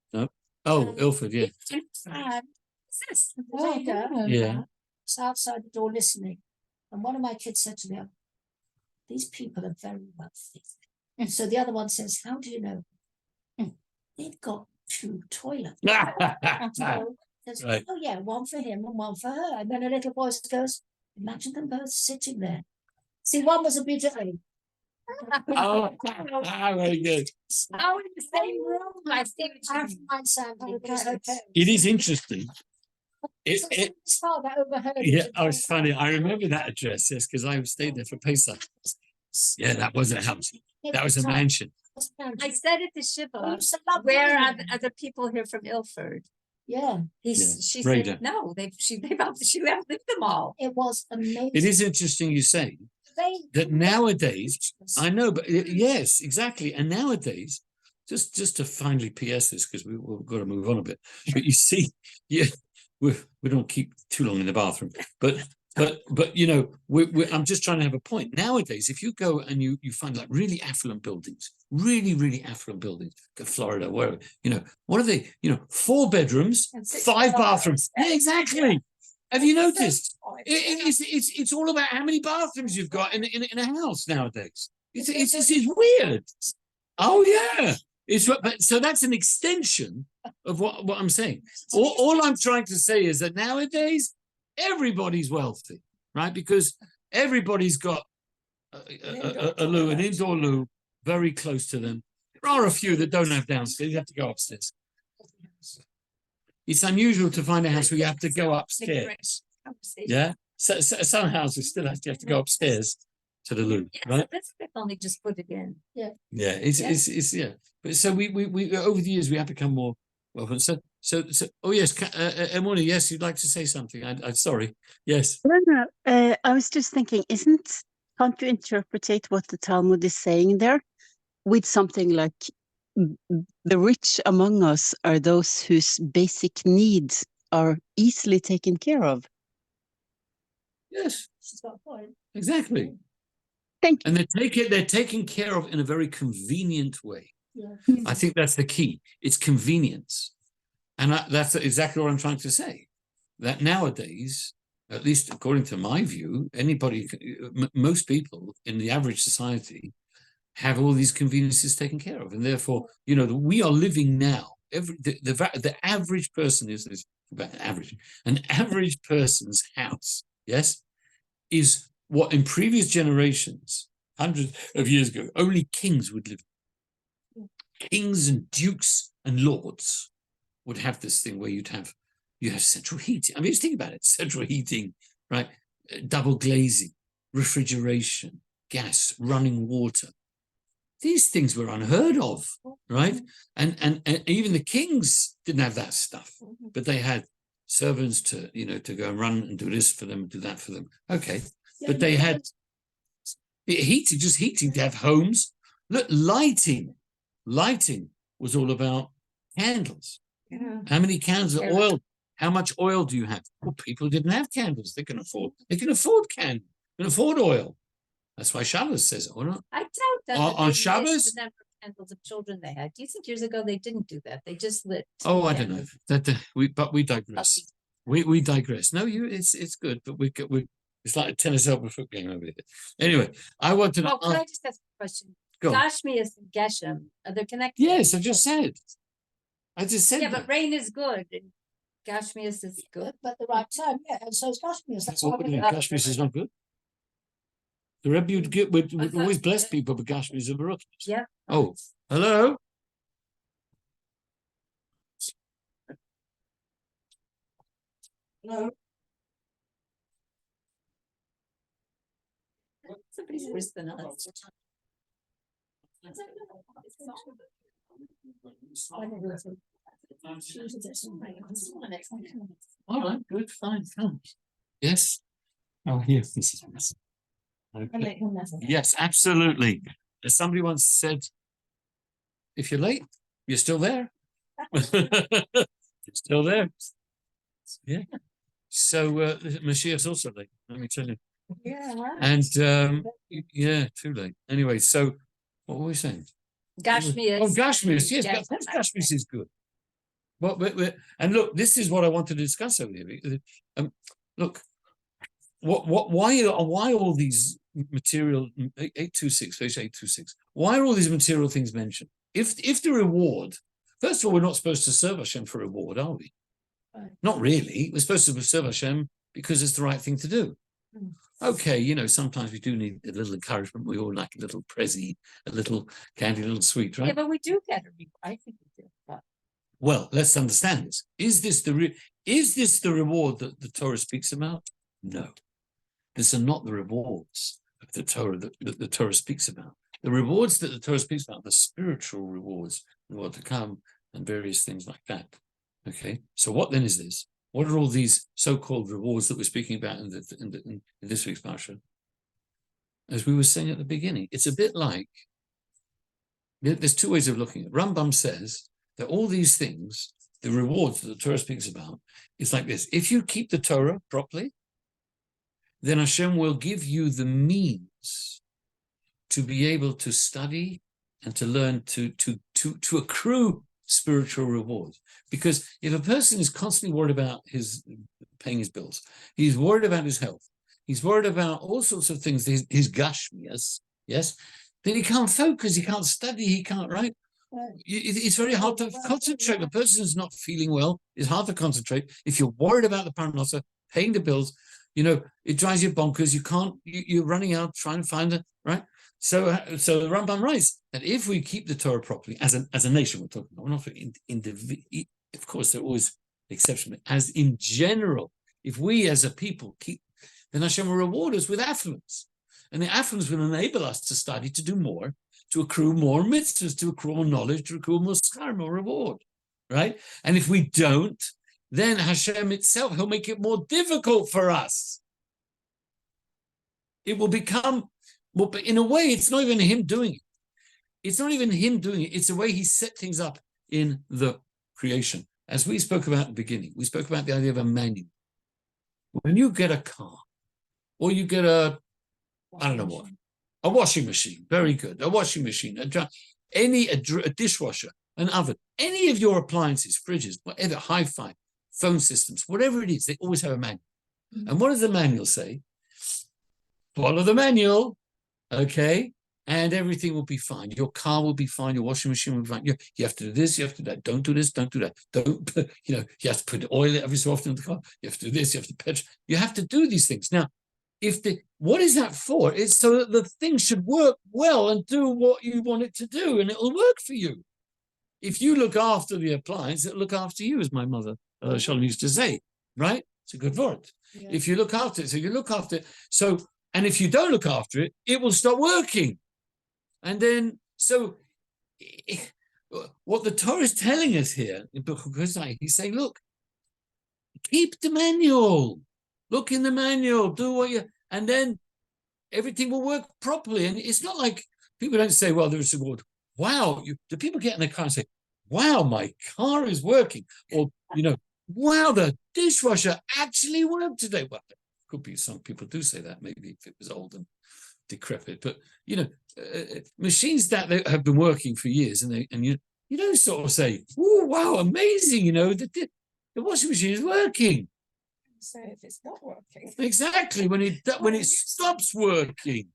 Oh, Ilford, yeah. And Yes. Oh, Jada Yeah. was outside the door listening. And one of my kids said to them, these people are very wealthy. And so the other one says, how do you know? They've got 2 toilets. So there's, Right. oh yeah, one for him and one for her. And then a little voice goes, imagine them both sitting there. See, one was a bidet. Oh, very good. Oh, in the same room. I see what you Half mean. mine Sandy, but it's okay. It is interesting. So it's far that overheard. it Yeah, and oh, it's told funny. I remember that address, yes, because I stayed there for Pesach. Yeah, that wasn't a house. That was a mansion. I said it to Shiva. Oh, you said that Where are brilliant. the other people here from Ilford? Yeah, She Raider. said no. She outlived them all. it was amazing. It is interesting you say They- that nowadays, I know, but yes, exactly. And nowadays, just to finally PS this, because we've got to move on a bit. But you see, we don't keep too long in the bathroom. But I'm just trying to have a point. Nowadays, if you go and you find like really affluent buildings, really affluent buildings, go Florida, wherever, what are they? 4 bedrooms, And 6 5 bathrooms. bathrooms. Yeah, exactly. Have you noticed? It's all about how many bathrooms you've got in a house nowadays. It's weird. Oh yeah. So that's an extension of what I'm saying. All I'm trying to say is that nowadays everybody's wealthy, right? Because everybody's got a loo, an indoor loo, very close to them. There are a few that don't have downstairs. You have to go upstairs. It's unusual to find a house where you have to go upstairs. Yeah, so some houses still have to go upstairs to the loo, right? That's they've only just put it in. Yeah, it's yeah. But so we over the years we have become more welcome. So oh yes, Emoni, yes, you'd like to say something. I'm sorry. Yes. No, I was just thinking, isn't can't you interpret what the Talmud is saying there with something like the rich among us are those whose basic needs are easily taken care of? Yes, She's got a point. exactly. Thank you. And they're taken care of in a very convenient way. Yeah. I think that's the key. It's convenience. And that's exactly what I'm trying to say. That nowadays, at least according to my view, most people in the average society have all these conveniences taken care of. And therefore, we are living now. The average person is about an average person's house, yes, is what in previous generations, hundreds of years ago, only kings would live. Kings and dukes and lords would have this thing where you have central heating. I mean, just think about it: central heating, right? Double glazing, refrigeration, gas, running water. These things were unheard of, right? And even the kings didn't have that stuff, but they had servants to go and run and do this for them and do that for them. Okay, but they had heating to have homes. Look, lighting was all about candles. Yeah. How many candles of oil? How much oil do you have? Well, people didn't have candles. They can afford candles. They can afford oil. That's why Shabbos says it, or not? I doubt that. On they Shabbos? missed the number of candles of children they had. Do you think years ago they didn't do that? They just lit. Oh, I don't candles. know. But we digress. We digress. No, it's good, but we it's like a tennis over foot game over here. Anyway, I want to know. Oh, can I just ask a question? Go on. Gashmias and Geshem, are they connected? Yes, I just said. Yeah, that. but rain is good and Gashmias is good. But the right time, yeah, and so is Kashmir's. That's What why would you mean? Kashmir is not good. The Rabbi would always bless people, but Kashmir is a baruch. Yeah. Oh, hello. Hello. Somebody's worse than us. All right, good, fine, come. Yes. Oh, yes, this is nice. Okay. Yes, absolutely. As somebody once said, if you're late, you're still there. You're still there. Yeah. So Mashiach's also late, let me tell you. Yeah. Wow. And yeah, too late. Anyway, so what were we saying? Gashmias. Oh, Gashmias, yes, Geshem. Gashmias is good. Well, and look, this is what I want to discuss over here. Look, why all these material 826, page 826? Why are all these material things mentioned? If the reward, first of all, we're not supposed to serve Hashem for reward, are we? Right. Not really. We're supposed to serve Hashem because it's the right thing to do. Okay, sometimes we do need a little encouragement. We all like a little prezzy, a little candy, a little sweet, right? Yeah, but we do get a reward. I think we do. But Well, let's understand this. Is this the reward that the Torah speaks about? No. These are not the rewards of the Torah that the Torah speaks about. The rewards that the Torah speaks about, the spiritual rewards, the world to come, and various things like that. Okay, so what then is this? What are all these so-called rewards that we're speaking about in this week's Parsha? As we were saying at the beginning, it's a bit like, there's two ways of looking at it. Rambam says that all these things, the rewards that the Torah speaks about, it's like this. If you keep the Torah properly, then Hashem will give you the means to be able to study and to learn to accrue spiritual rewards. Because if a person is constantly worried about paying his bills, he's worried about his health, he's worried about all sorts of things, his gashmias, yes, then he can't focus, he can't study, he can't, right? It's very hard to concentrate. The person is not feeling well, it's hard to concentrate. If you're worried about the parnasa, paying the bills, it drives you bonkers. You're running out trying to find it, right? So the Rambam writes that if we keep the Torah properly, as a nation, we're talking about, we're not individual. Of course, there are always exceptions, but as in general, if we as a people keep, then Hashem will reward us with affluence, and the affluence will enable us to study, to do more, to accrue more mitzvahs, to accrue more knowledge, to accrue more schar, more reward, right? And if we don't, then Hashem itself, he'll make it more difficult for us. It will become, Well, but in a way, it's not even him doing it. It's not even him doing it. It's the way he set things up in the creation. As we spoke about at the beginning, we spoke about the idea of a manual. When you get a car, or you get a, I don't know what, a washing machine, very good, a washing machine, a dishwasher, an oven, any of your appliances, fridges, whatever, hi-fi, phone systems, whatever it is, they always have a manual. And what does the manual say? Follow the manual, okay, and everything will be fine. Your car will be fine. Your washing machine will be fine. You have to do this. You have to do that. Don't do this. Don't do that. Don't, you have to put oil every so often in the car. You have to do this. You have to petrol. You have to do these things. Now, what is that for? It's so that the thing should work well and do what you want it to do, and it'll work for you. If you look after the appliance, it'll look after you, as my mother, Shalom, used to say, right? It's a good word. Yeah. If you look after it, so you look after it. So, and if you don't look after it, it will stop working. And then, so what the Torah is telling us here in Bechukosai, he's saying, look, keep the manual. Look in the manual, do what you, and then everything will work properly. And it's not like people don't say, well, there's a word, wow. Do people get in the car and say, wow, my car is working? Or, wow, the dishwasher actually worked today. Well, could be some people do say that, maybe if it was old and decrepit. But, machines that have been working for years, and you don't sort of say, oh, wow, amazing, the washing machine is working. So if it's not working, exactly, when it stops working,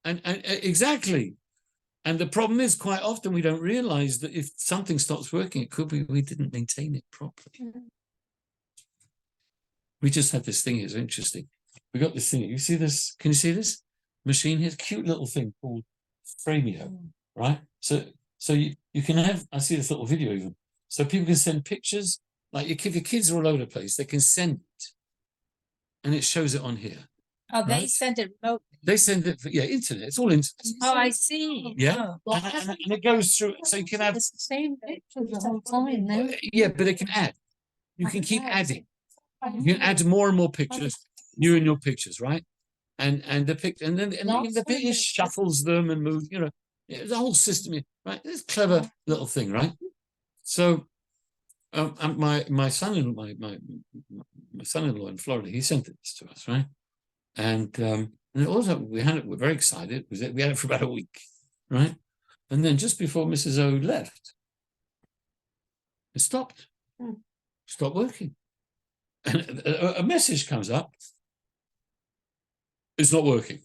and exactly, and the problem is quite often we don't realize that if something stops working, it could be we didn't maintain it properly. We just had this thing. It's interesting. We got this thing. You see this? Can you see this machine here? Cute little thing called Framio, right? So you can have. I see this little video even. So people can send pictures. Like if your kids are all over the place, they can send it, and it shows it on here. Oh, they send it remotely. They send it, internet. It's all internet. Oh, I see. Yeah, and it goes through. So you can have It's the same picture the whole time now. yeah, but it can add. You can keep adding. You can add more and more pictures, you and your pictures, right? And the picture, and then the picture shuffles them and moves. The whole system, right? It's a clever little thing, right? So. My son-in-law, my son-in-law in Florida, he sent this to us, right? And also we had it. We're very excited. We had it for about a week, right? And then just before Mrs. O left, it stopped. Stopped working, and a message comes up. It's not working.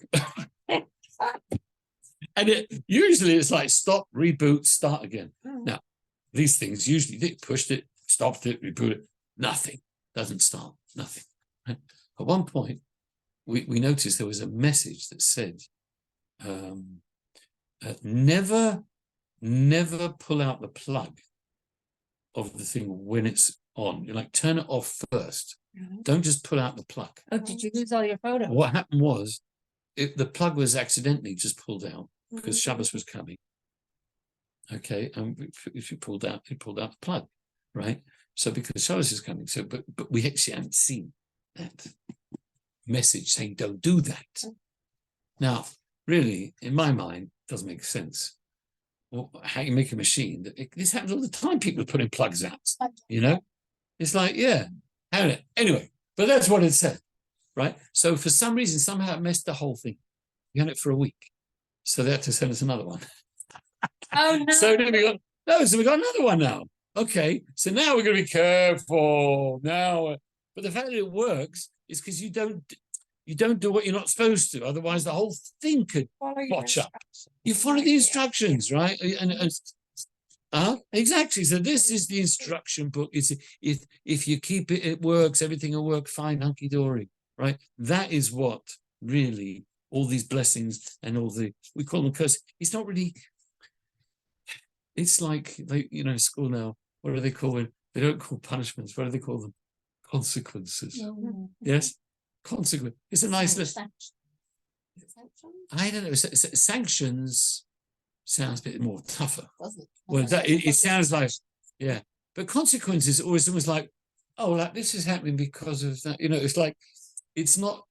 And usually it's like stop, reboot, start again. Now these things usually they pushed it. Stopped it, reboot it, nothing, doesn't start, nothing. Right? At one point, we noticed there was a message that said, never pull out the plug of the thing when it's on. Turn it off first. Don't just pull out the plug. Oh, did you lose all your photos? What happened was, the plug was accidentally just pulled out because Shabbos was coming. Okay, and if you pulled out the plug. Right, so because Shabbos is coming, but we actually haven't seen that message saying don't do that. Now, really, in my mind, it doesn't make sense. Well, how you make a machine this happens all the time. People are putting plugs out. It's like anyway, but that's what it said, right? So for some reason, somehow it messed the whole thing. We had it for a week, so they had to send us another one. Oh no! So then we got another one now. Okay, so now we're going to be careful now. But the fact that it works is because you don't do what you're not supposed to. Otherwise, the whole thing could botch up. You follow the instructions, right? Exactly. So this is the instruction book. It's if you keep it, it works. Everything will work fine, hunky dory, right? That is what really all these blessings and all we call them curses. It's not really. It's like school now. What do they call it? They don't call punishments. What do they call them? Consequences. Yes, consequence. It's a nice list. I don't know. Sanctions sounds a bit more tougher. Well, it sounds like but consequences always like, oh, like this is happening because of that. It's like it's not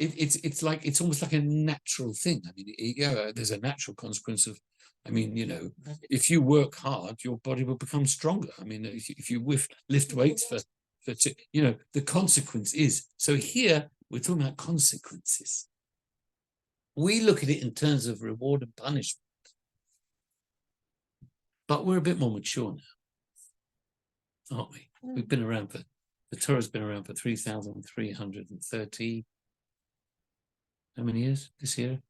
it's like it's almost like a natural thing. I mean, yeah, there's a natural consequence of. I mean, you know, if you work hard, your body will become stronger. I mean, if you lift weights you know, the consequence is. So here we're talking about consequences. We look at it in terms of reward and punishment, but we're a bit more mature now, aren't we? We've been around for, the Torah's been around for 3,330. How many years this year?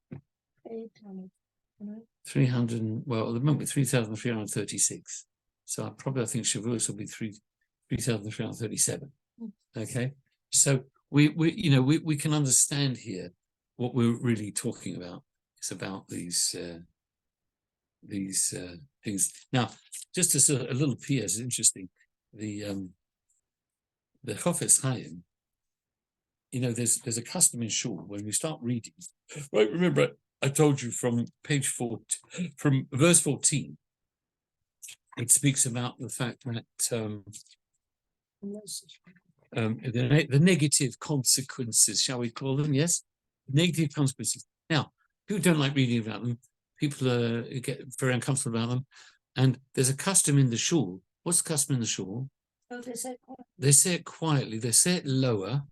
300, well, at the moment, 3,336. So I think Shavuos will be 3,337. Okay, so we you know we can understand here what we're really talking about. It's about these things. Now, just as a little PS, interesting. The Chofetz Chaim, you know, there's a custom in Shiur when we start reading. Right, remember I told you from page 4, from verse 14, it speaks about the fact that the negative consequences, shall we call them? Yes, negative consequences. Now, people don't like reading about them. People get very uncomfortable about them. And there's a custom in the Shiur. What's the custom in the Shiur? Oh, they say They say it quietly. They say it lower.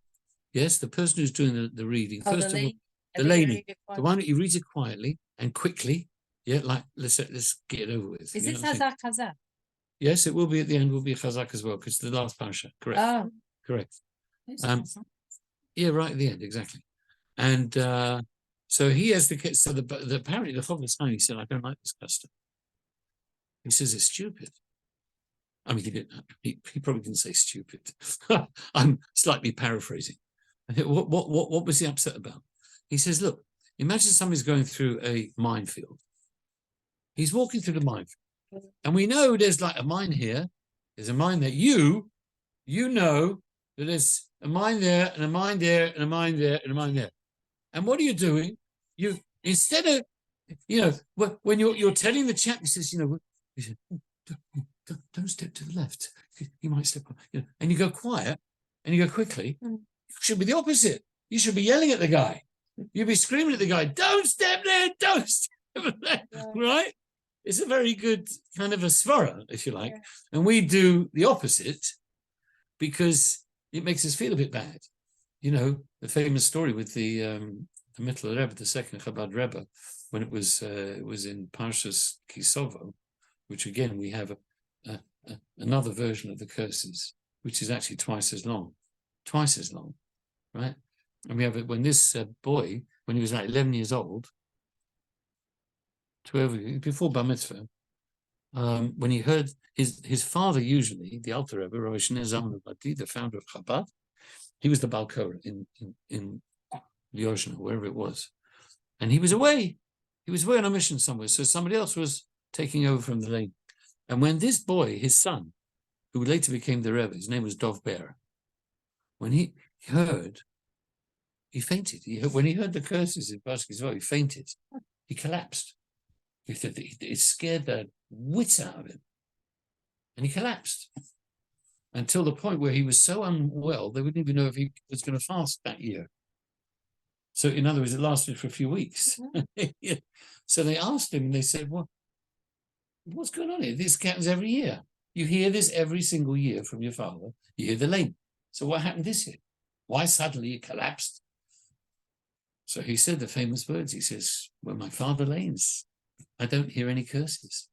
Yes, the person who's doing the reading. Oh, First of all, the lady, the one you read it quietly and quickly. Yeah, like let's get it over with. Is You it know what I'm saying? Chazak? Yes, it will be at the end. Will be Chazak as well because the last Parsha. Correct. Oh, Correct. Yeah, right at the end, exactly. And so he has the so the apparently the Chofetz Chaim, he said, I don't like this custom. He says it's stupid. I mean, he didn't. He probably didn't say stupid. I'm slightly paraphrasing. What was he upset about? He says, look, imagine somebody's going through a minefield. He's walking through the minefield, and we know there's like a mine here. There's a mine there. You know that there's a mine there, and a mine there, and a mine there, and a mine there. And what are you doing? You instead of, you know, when you're telling the chap, he says, you know, don't step to the left. You might step on, you know, and you go quiet and you go quickly. You should be the opposite. You should be yelling at the guy. You'd be screaming at the guy, don't step there, don't step there, right? It's a very good kind of a svara, if you like. And we do the opposite because it makes us feel a bit bad. You know, the famous story with the Mittler Rebbe, the second Chabad Rebbe, when it was in Parshas Kisovo, which again we have another version of the curses, which is actually twice as long, right? And we have it when this boy, when he was like 11 years old, 12 before Bar Mitzvah, when he heard his father, usually the Alter Rebbe, Rabbi Shneur Zalman Bati, the founder of Chabad, he was the Baal Korah in Lyozhna, wherever it was, and he was away. He was away on a mission somewhere, so somebody else was taking over from the lane. And when this boy, his son, who later became the Rebbe, his name was Dov Ber, when he heard, he fainted. When he heard the curses in Parsha Kisovo, he fainted. He collapsed. It scared the wits out of him. And he collapsed until the point where he was so unwell, they wouldn't even know if he was going to fast that year. So, in other words, it lasted for a few weeks. Yeah. So they asked him, and they said, well, what's going on here? This happens every year. You hear this every single year from your father. You hear the lane. So what happened this year? Why suddenly it collapsed? So he said the famous words. He says, when my father lanes, I don't hear any curses.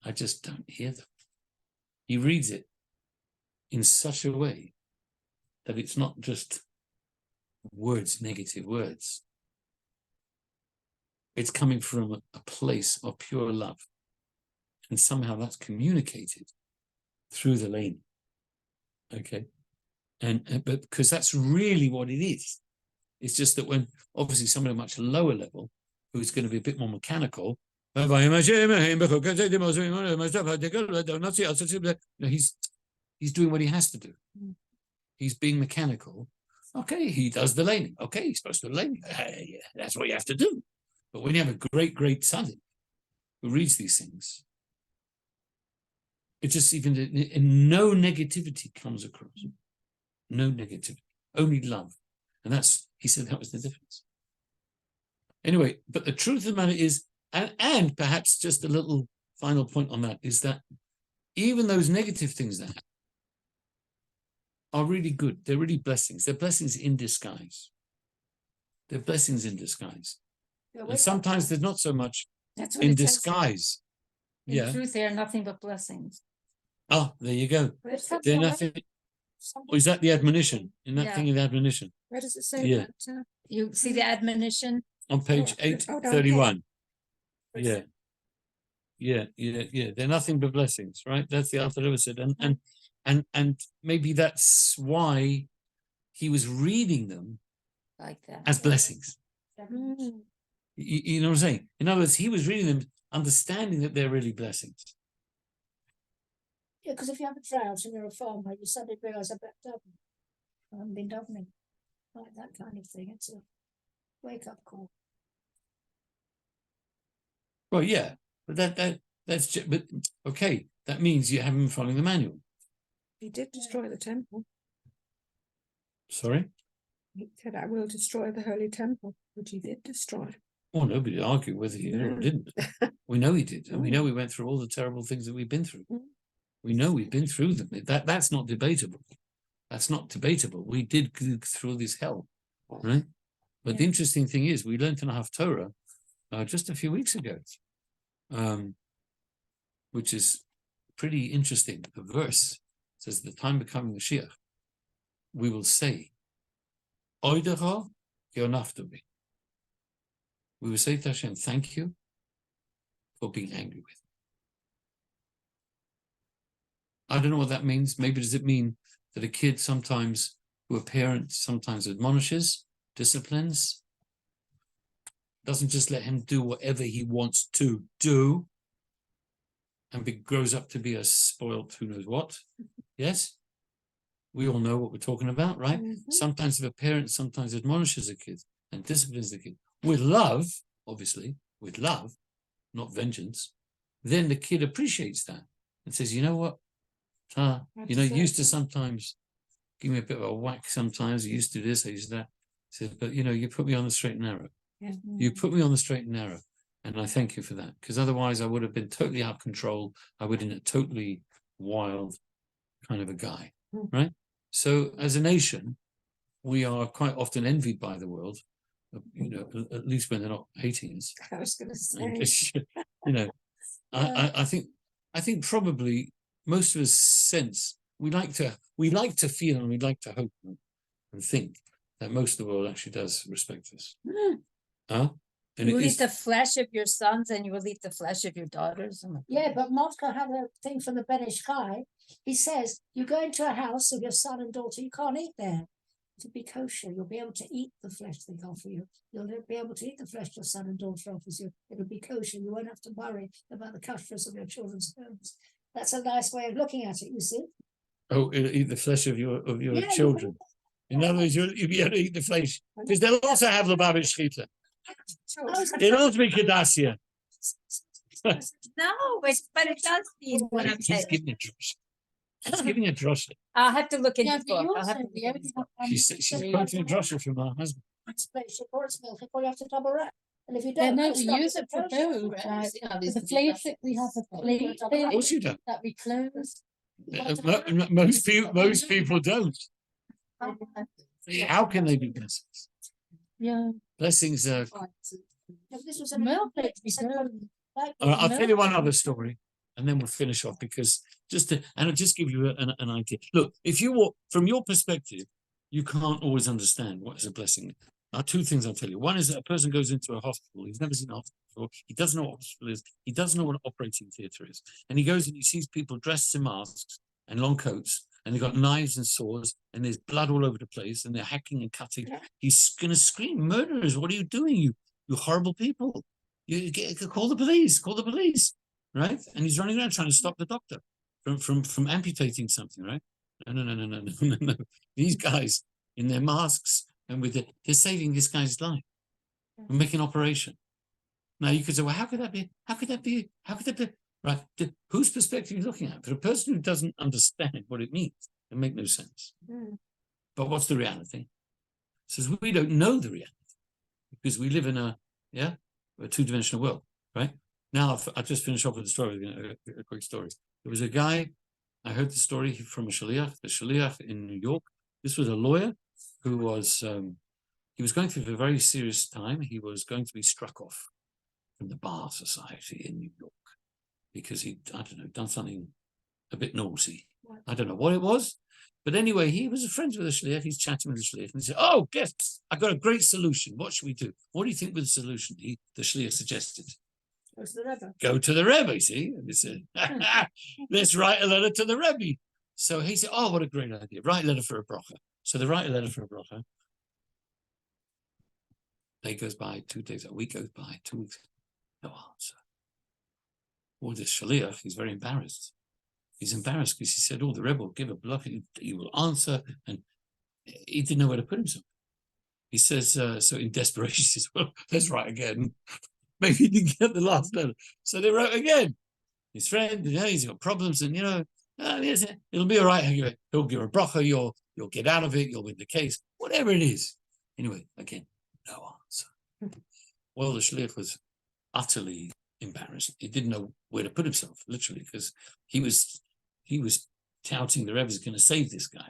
I just don't hear them. He reads it in such a way that it's not just words, negative words. It's coming from a place of pure love. And somehow that's communicated through the lane. Okay. But because that's really what it is. It's just that when obviously someone at a much lower level, who's going to be a bit more mechanical, he's doing what he has to do. He's being mechanical. Okay, he does the laning. Okay, he's supposed to do the laning. Yeah, that's what you have to do. But when you have a great tzaddik who reads these things, it just no negativity comes across. No negativity, only love. And he said that was the difference. Anyway, but the truth of the matter is, and perhaps just a little final point on that, is that even those negative things that happen are really good. They're really blessings. They're blessings in disguise. They're blessings in disguise. And sometimes there's not so much That's what in it says. disguise. In Yeah. truth, they are nothing but blessings. Oh, there you go. Where's that They're from? nothing. Or is that the admonition? In that Yeah. thing of the admonition? Where does it say Yeah. that? You see the admonition? On page Oh, down 831. here. Yeah. They're nothing but blessings, right? That's the Alter Rebbe said. And maybe that's why he was reading them Like that. as blessings. Mm. You know what I'm saying? In other words, he was reading them, understanding that they're really blessings. Yeah, because if you have a drought and you're a farmer, you suddenly realise I better daven. I haven't been davening. Like that kind of thing. It's a wake-up call. Well, yeah, but but okay. That means you haven't been following the manual. He did destroy the temple. Sorry? He said, I will destroy the holy temple, which he did destroy. Well, nobody argued whether he did or didn't. We know he did, and we know we went through all the terrible things that we've been through. We know we've been through them. That's not debatable. That's not debatable. We did go through this hell, right? But the interesting thing is, we learned in a Haftorah just a few weeks ago, which is pretty interesting. The verse says, "The time becoming Mashiach, we will say, Oidecha Yonaftabi." We will say to Hashem, thank you for being angry with me. I don't know what that means. Maybe does it mean that a kid sometimes, who a parent sometimes admonishes, disciplines, doesn't just let him do whatever he wants to do, and grows up to be a spoiled who knows what? Yes? We all know what we're talking about, right? Sometimes if a parent sometimes admonishes a kid and disciplines the kid with love, obviously, with love, not vengeance, then the kid appreciates that and says, you know what? You used to sometimes give me a bit of a whack sometimes. I used to do this, I used to that. He says, but you put me on the straight and narrow. Yeah. You put me on the straight and narrow. And I thank you for that. Because otherwise I would have been totally out of control. I would have been a totally wild kind of a guy. Right? So as a nation, we are quite often envied by the world, at least when they're not hating us. I was going to say. I think probably most of us sense we like to feel and we'd like to hope and think that most of the world actually does respect us. And You will it eat is, the flesh of your sons and you will eat the flesh of your daughters. Yeah, but Moscow had a thing from the Ben Ish Chai. He says, you go into a house of your son and daughter, you can't eat there. To be kosher, you'll be able to eat the flesh they offer you. You'll be able to eat the flesh your son and daughter offers you. It'll be kosher. You won't have to worry about the kashrus of your children's homes. That's a nice way of looking at it, you see. it'll eat the flesh of your Yeah, children. In other words, you'll be able to eat the flesh. Because they'll also have Lubavitch Shchita. It'll also be Kedassia. No, but it does mean what I'm He's saying. giving a drush. She's giving a drush. I'll have to look into Yeah, the but book. you I'll have also, to the look only into the book. She's quoting a drush from her husband. She pours milk, you have to double wrap. And if you Yeah, don't, no, it's we not use it for kosher. food, like the plates that we have a plate Of course you don't. that we close. Most people don't. How can they be blessings? Yeah, Blessings are. If this was a milk plates we said, close. like, I'll tell you one other story, and then we'll finish off because I'll just give you an idea. Look, if you walk from your perspective, you can't always understand what is a blessing. Two things I'll tell you. One is that a person goes into a hospital. He's never seen a hospital before. He doesn't know what a hospital is. He doesn't know what an operating theatre is. And he goes and he sees people dressed in masks and long coats, and they've got knives and swords, and there's blood all over the place, and they're hacking and cutting. He's going to scream, "Murderers, what are you doing, you horrible people? Call the police, right?" And he's running around trying to stop the doctor from amputating something, right? No. These guys in their masks and they're saving this guy's life. We're making an operation. Now you could say, well, how could that be? How could that be? Right? Whose perspective are you looking at? For a person who doesn't understand what it means, it makes no sense. But what's the reality? Says we don't know the reality because we live in a two-dimensional world, right? Now I'll just finish off with the story, a quick story. There was a guy, I heard the story from a shaliach, the shaliach in New York. This was a lawyer who was, he was going through a very serious time. He was going to be struck off from the Bar Society in New York because he, I don't know, done something a bit naughty. I don't know what it was. But anyway, he was friends with the shliach. He's chatting with the shliach, and he said, "Oh, guess I got a great solution. What should we do? What do you think with the solution?" The shliach suggested, Goes to the Rebbe. "Go to the Rabbi." See, and he said, "Let's write a letter to the Rabbi." So he said, "Oh, what a great idea! Write a letter for a bracha." So they write a letter for a bracha. Day goes by, 2 days, a week goes by, 2 weeks, no answer. Or the shliach, he's very embarrassed. He's embarrassed because he said, "Oh, the Rebbe will give a bracha, he will answer," and he didn't know where to put himself. He says, so in desperation, he says, "Well, let's write again." Maybe he didn't get the last letter. So they wrote again. His friend, he's got problems, and it'll be all right. He'll give a bracha, you'll get out of it, you'll win the case, whatever it is. Anyway, again, no answer. Well, the shliach was utterly embarrassed. He didn't know where to put himself, literally, because he was touting the Rebbe is going to save this guy,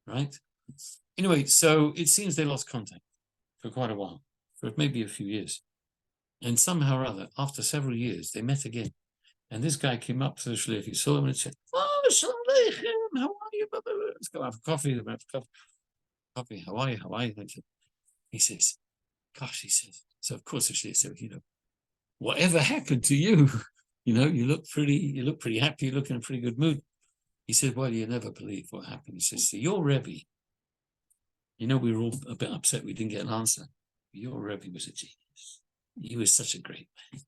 right? Anyway, so it seems they lost contact for quite a while, for maybe a few years. And somehow or other, after several years, they met again. And this guy came up to the shliach, he saw him and said, "Oh, Shalom Aleichem, how are you? Let's go have a coffee. Coffee, how are you? How are you?" He says, "Gosh," he says, so of course the shliach said, "Whatever happened to you? You look pretty happy, you look in a pretty good mood." He said, "Well, you never believe what happened." He says, "So your Rebbe, we were all a bit upset we didn't get an answer. Your Rebbe was a genius. He was such a great man.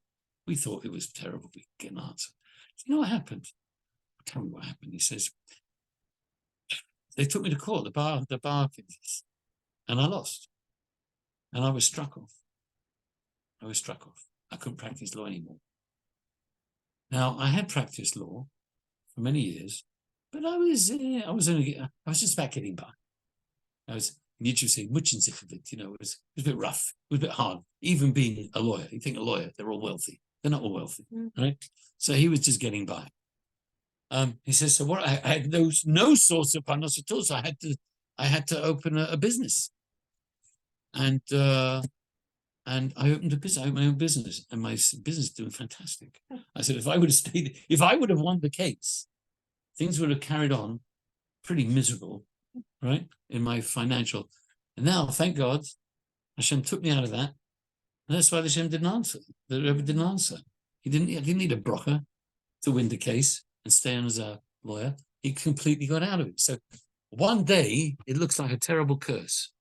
We thought it was terrible we didn't get an answer. Do you know what happened?" Tell me what happened. He says, "They took me to court, the bar cases, and I lost. And I was struck off. I couldn't practice law anymore. Now, I had practiced law for many years, but I was just about getting by. I was, Nietzsche saying, it was a bit rough, it was a bit hard. Even being a lawyer, you think a lawyer, they're all wealthy. They're not all wealthy, right? So he was just getting by. He says, so what? I had no source of panos at all, so I had to open a business, and I opened a business. I opened my own business, and my business is doing fantastic. I said, if I would have won the case, things would have carried on pretty miserable, right? In my financial. And now, thank God, Hashem took me out of that. And that's why Hashem didn't answer. The Rebbe didn't answer. He didn't need a bracha to win the case and stay on as a lawyer. He completely got out of it. So one day, it looks like a terrible curse.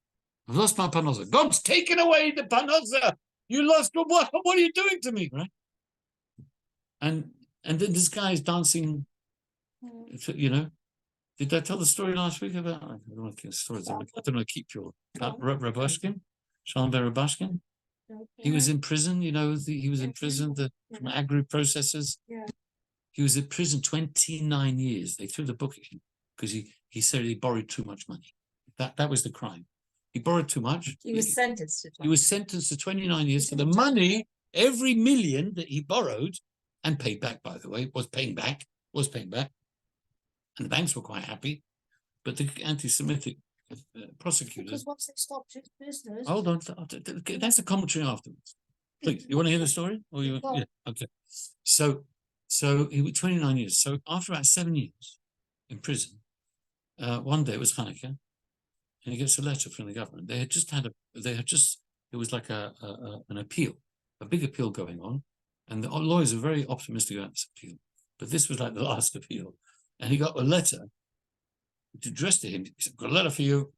I've lost my panosa. God's taken away the panosa. You lost. What are you doing to me, right? And then this guy is dancing. Did I tell the story last week about? I don't want to keep stories. I don't want to keep your Rabashkin, Shalom Rabashkin. He was in prison. He was in prison from agri-processors. Yeah. He was in prison 29 years. They threw the book at him because he said he borrowed too much money. That was the crime. He borrowed too much. He was sentenced to 20. He was sentenced to 29 years for the money. Every million that he borrowed and paid back, by the way, was paying back. And the banks were quite happy. But the anti-Semitic prosecutors... Because once they stopped his business... Hold on. That's a commentary afterwards. Please, you want to hear the story? Or yeah, okay. So he was 29 years. So after about 7 years in prison, one day it was Hanukkah, and he gets a letter from the government. It was like an appeal, a big appeal going on, and the lawyers are very optimistic about this appeal. But this was like the last appeal, and he got a letter addressed to him. He said, "Got a letter for you."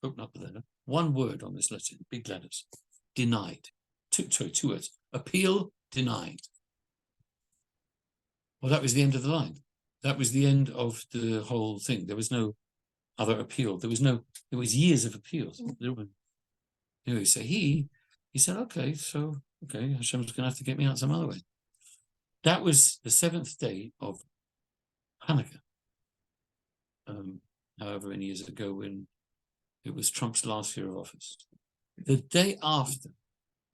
Open up the letter. One word on this letter, big letters: denied. Two words: appeal denied. Well, that was the end of the line. That was the end of the whole thing. There was no other appeal. There was years of appeals. Anyway, so he said, okay, Hashem's going to have to get me out some other way. That was the 7th day of Hanukkah, however many years ago, when It was Trump's last year of office. The day after,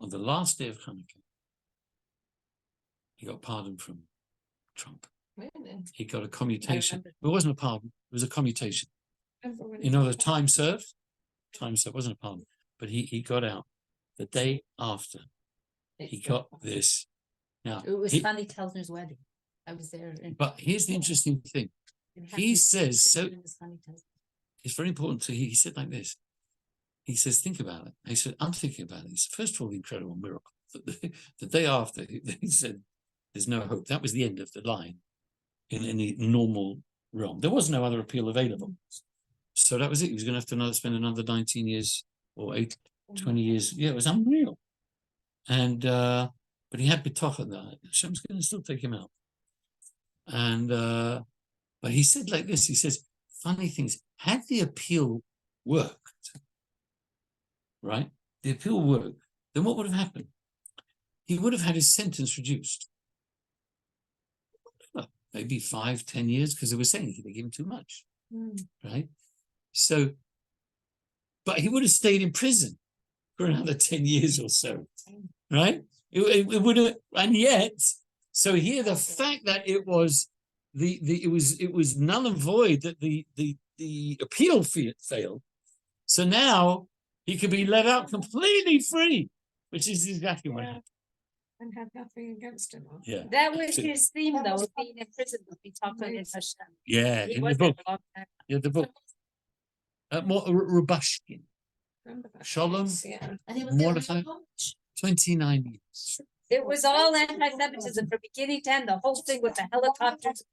on the last day of Hanukkah, he got pardoned from Trump. Really? He got a commutation. remember. It wasn't a pardon, it was a commutation. You know, the time served? Time served, wasn't a pardon. But he got out the day after. He got this. Now, It was he- Fanny Teller's wedding. I was there. but here's the interesting thing. He says, so it's very important to, he said like this. He says, think about it. He said, I'm thinking about it. He said, first of all, the incredible miracle. The day after, he said, there's no hope. That was the end of the line in any normal realm. There was no other appeal available. So that was it. He was going to have to spend another 19 years or 20 years. Yeah, it was unreal. And, but he had betochen that Hashem's going to still take him out. And, but he said like this, he says, funny things, had the appeal worked, right? The appeal worked, then what would have happened? He would have had his sentence reduced. Well, maybe 5-10 years, because they were saying they gave him too much, right? So, but he would have stayed in prison for another 10 years or so, right? It would have, and yet, so here the fact that it was it was null and void, that the appeal failed. So now he could be let out completely free, which is exactly what happened. And had nothing against him. Yeah. That was his theme, though, of being in prison, with betochen in Hashem. Yeah, He in the was there book. a long time. Yeah, the book. More Rubashkin. Remember that? Shalom. Yeah. And he was Mordechai. given 29 years. It was all anti-Semitism from beginning to end, the whole thing with the helicopters.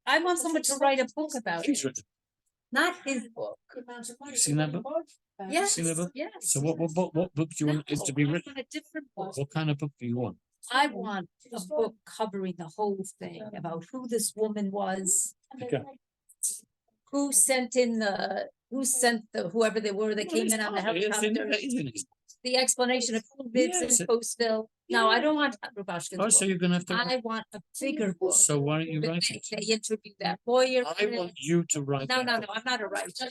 I want someone to write a book about it, He's written. not his book. You've seen that book? Yes, seen that book? yes. So what book do you want it to be No, I written? want a different book. What kind of book do you want? I want a book covering the whole thing about who this woman was, Okay. who sent whoever they were that came in on the helicopter, Isn't it? the explanation of who lives Yes. in Postville. No, I don't want Rubashkin's Oh, so book. you're going to have to. I want a bigger book. So why don't you But write they, it? they interviewed that lawyer. I want you to write No, that no, book. no, I'm not a writer.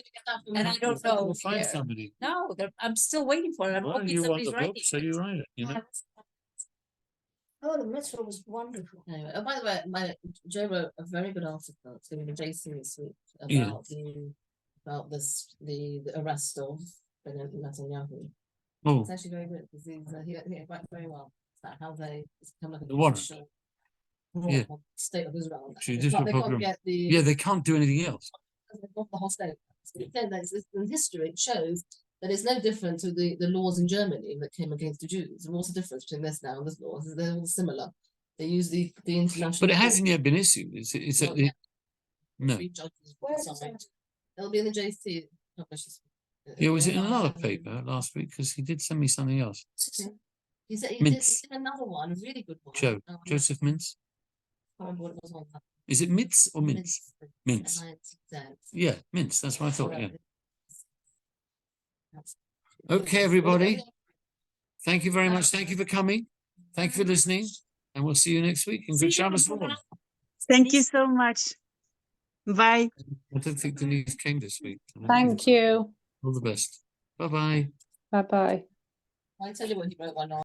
And I don't know. We'll find where. somebody. No, I'm still waiting for it. I'm Well, hoping you want somebody's the book, writing. so you write it, you know? Oh, the mitzvah was wonderful. Anyway, oh, by the way, Joe wrote a very good article. It's going to be JC this week Yeah. about the arrest of Benjamin Netanyahu. Oh, It's actually very good because he wrote very well about how it's become like a The warrant. judicial Yeah. state of Israel. Judicial It's like they can't program. get the yeah, they can't do anything else. they've got the whole state. It said that in history it shows that it's no different to the laws in Germany that came against the Jews. What's the difference between this now and this law? They're all similar. They use the international. But it court. hasn't yet been issued. Not yet. No. 3 judges. Where's Sorry. that? It'll be in the JC. publishes. Yeah, was it in another paper last week? Because he did send me something else. He said he Mintz. did another one, a really good one. Joe, Joseph Mintz. I can't remember what it was on that. Is it Mintz or Mintz? Mintz. M-I-N-T-Z. Yeah, Mintz. That's what I thought. Yeah. That's- Okay, everybody. Thank you very much. Thank you for coming. Thank you for listening. And we'll see you next week. And good Shabbos all. Thank you so much. Bye. I don't think Denise came this week. Thank you. All the best. Bye-bye. Bye-bye. I tell you what he wrote one on.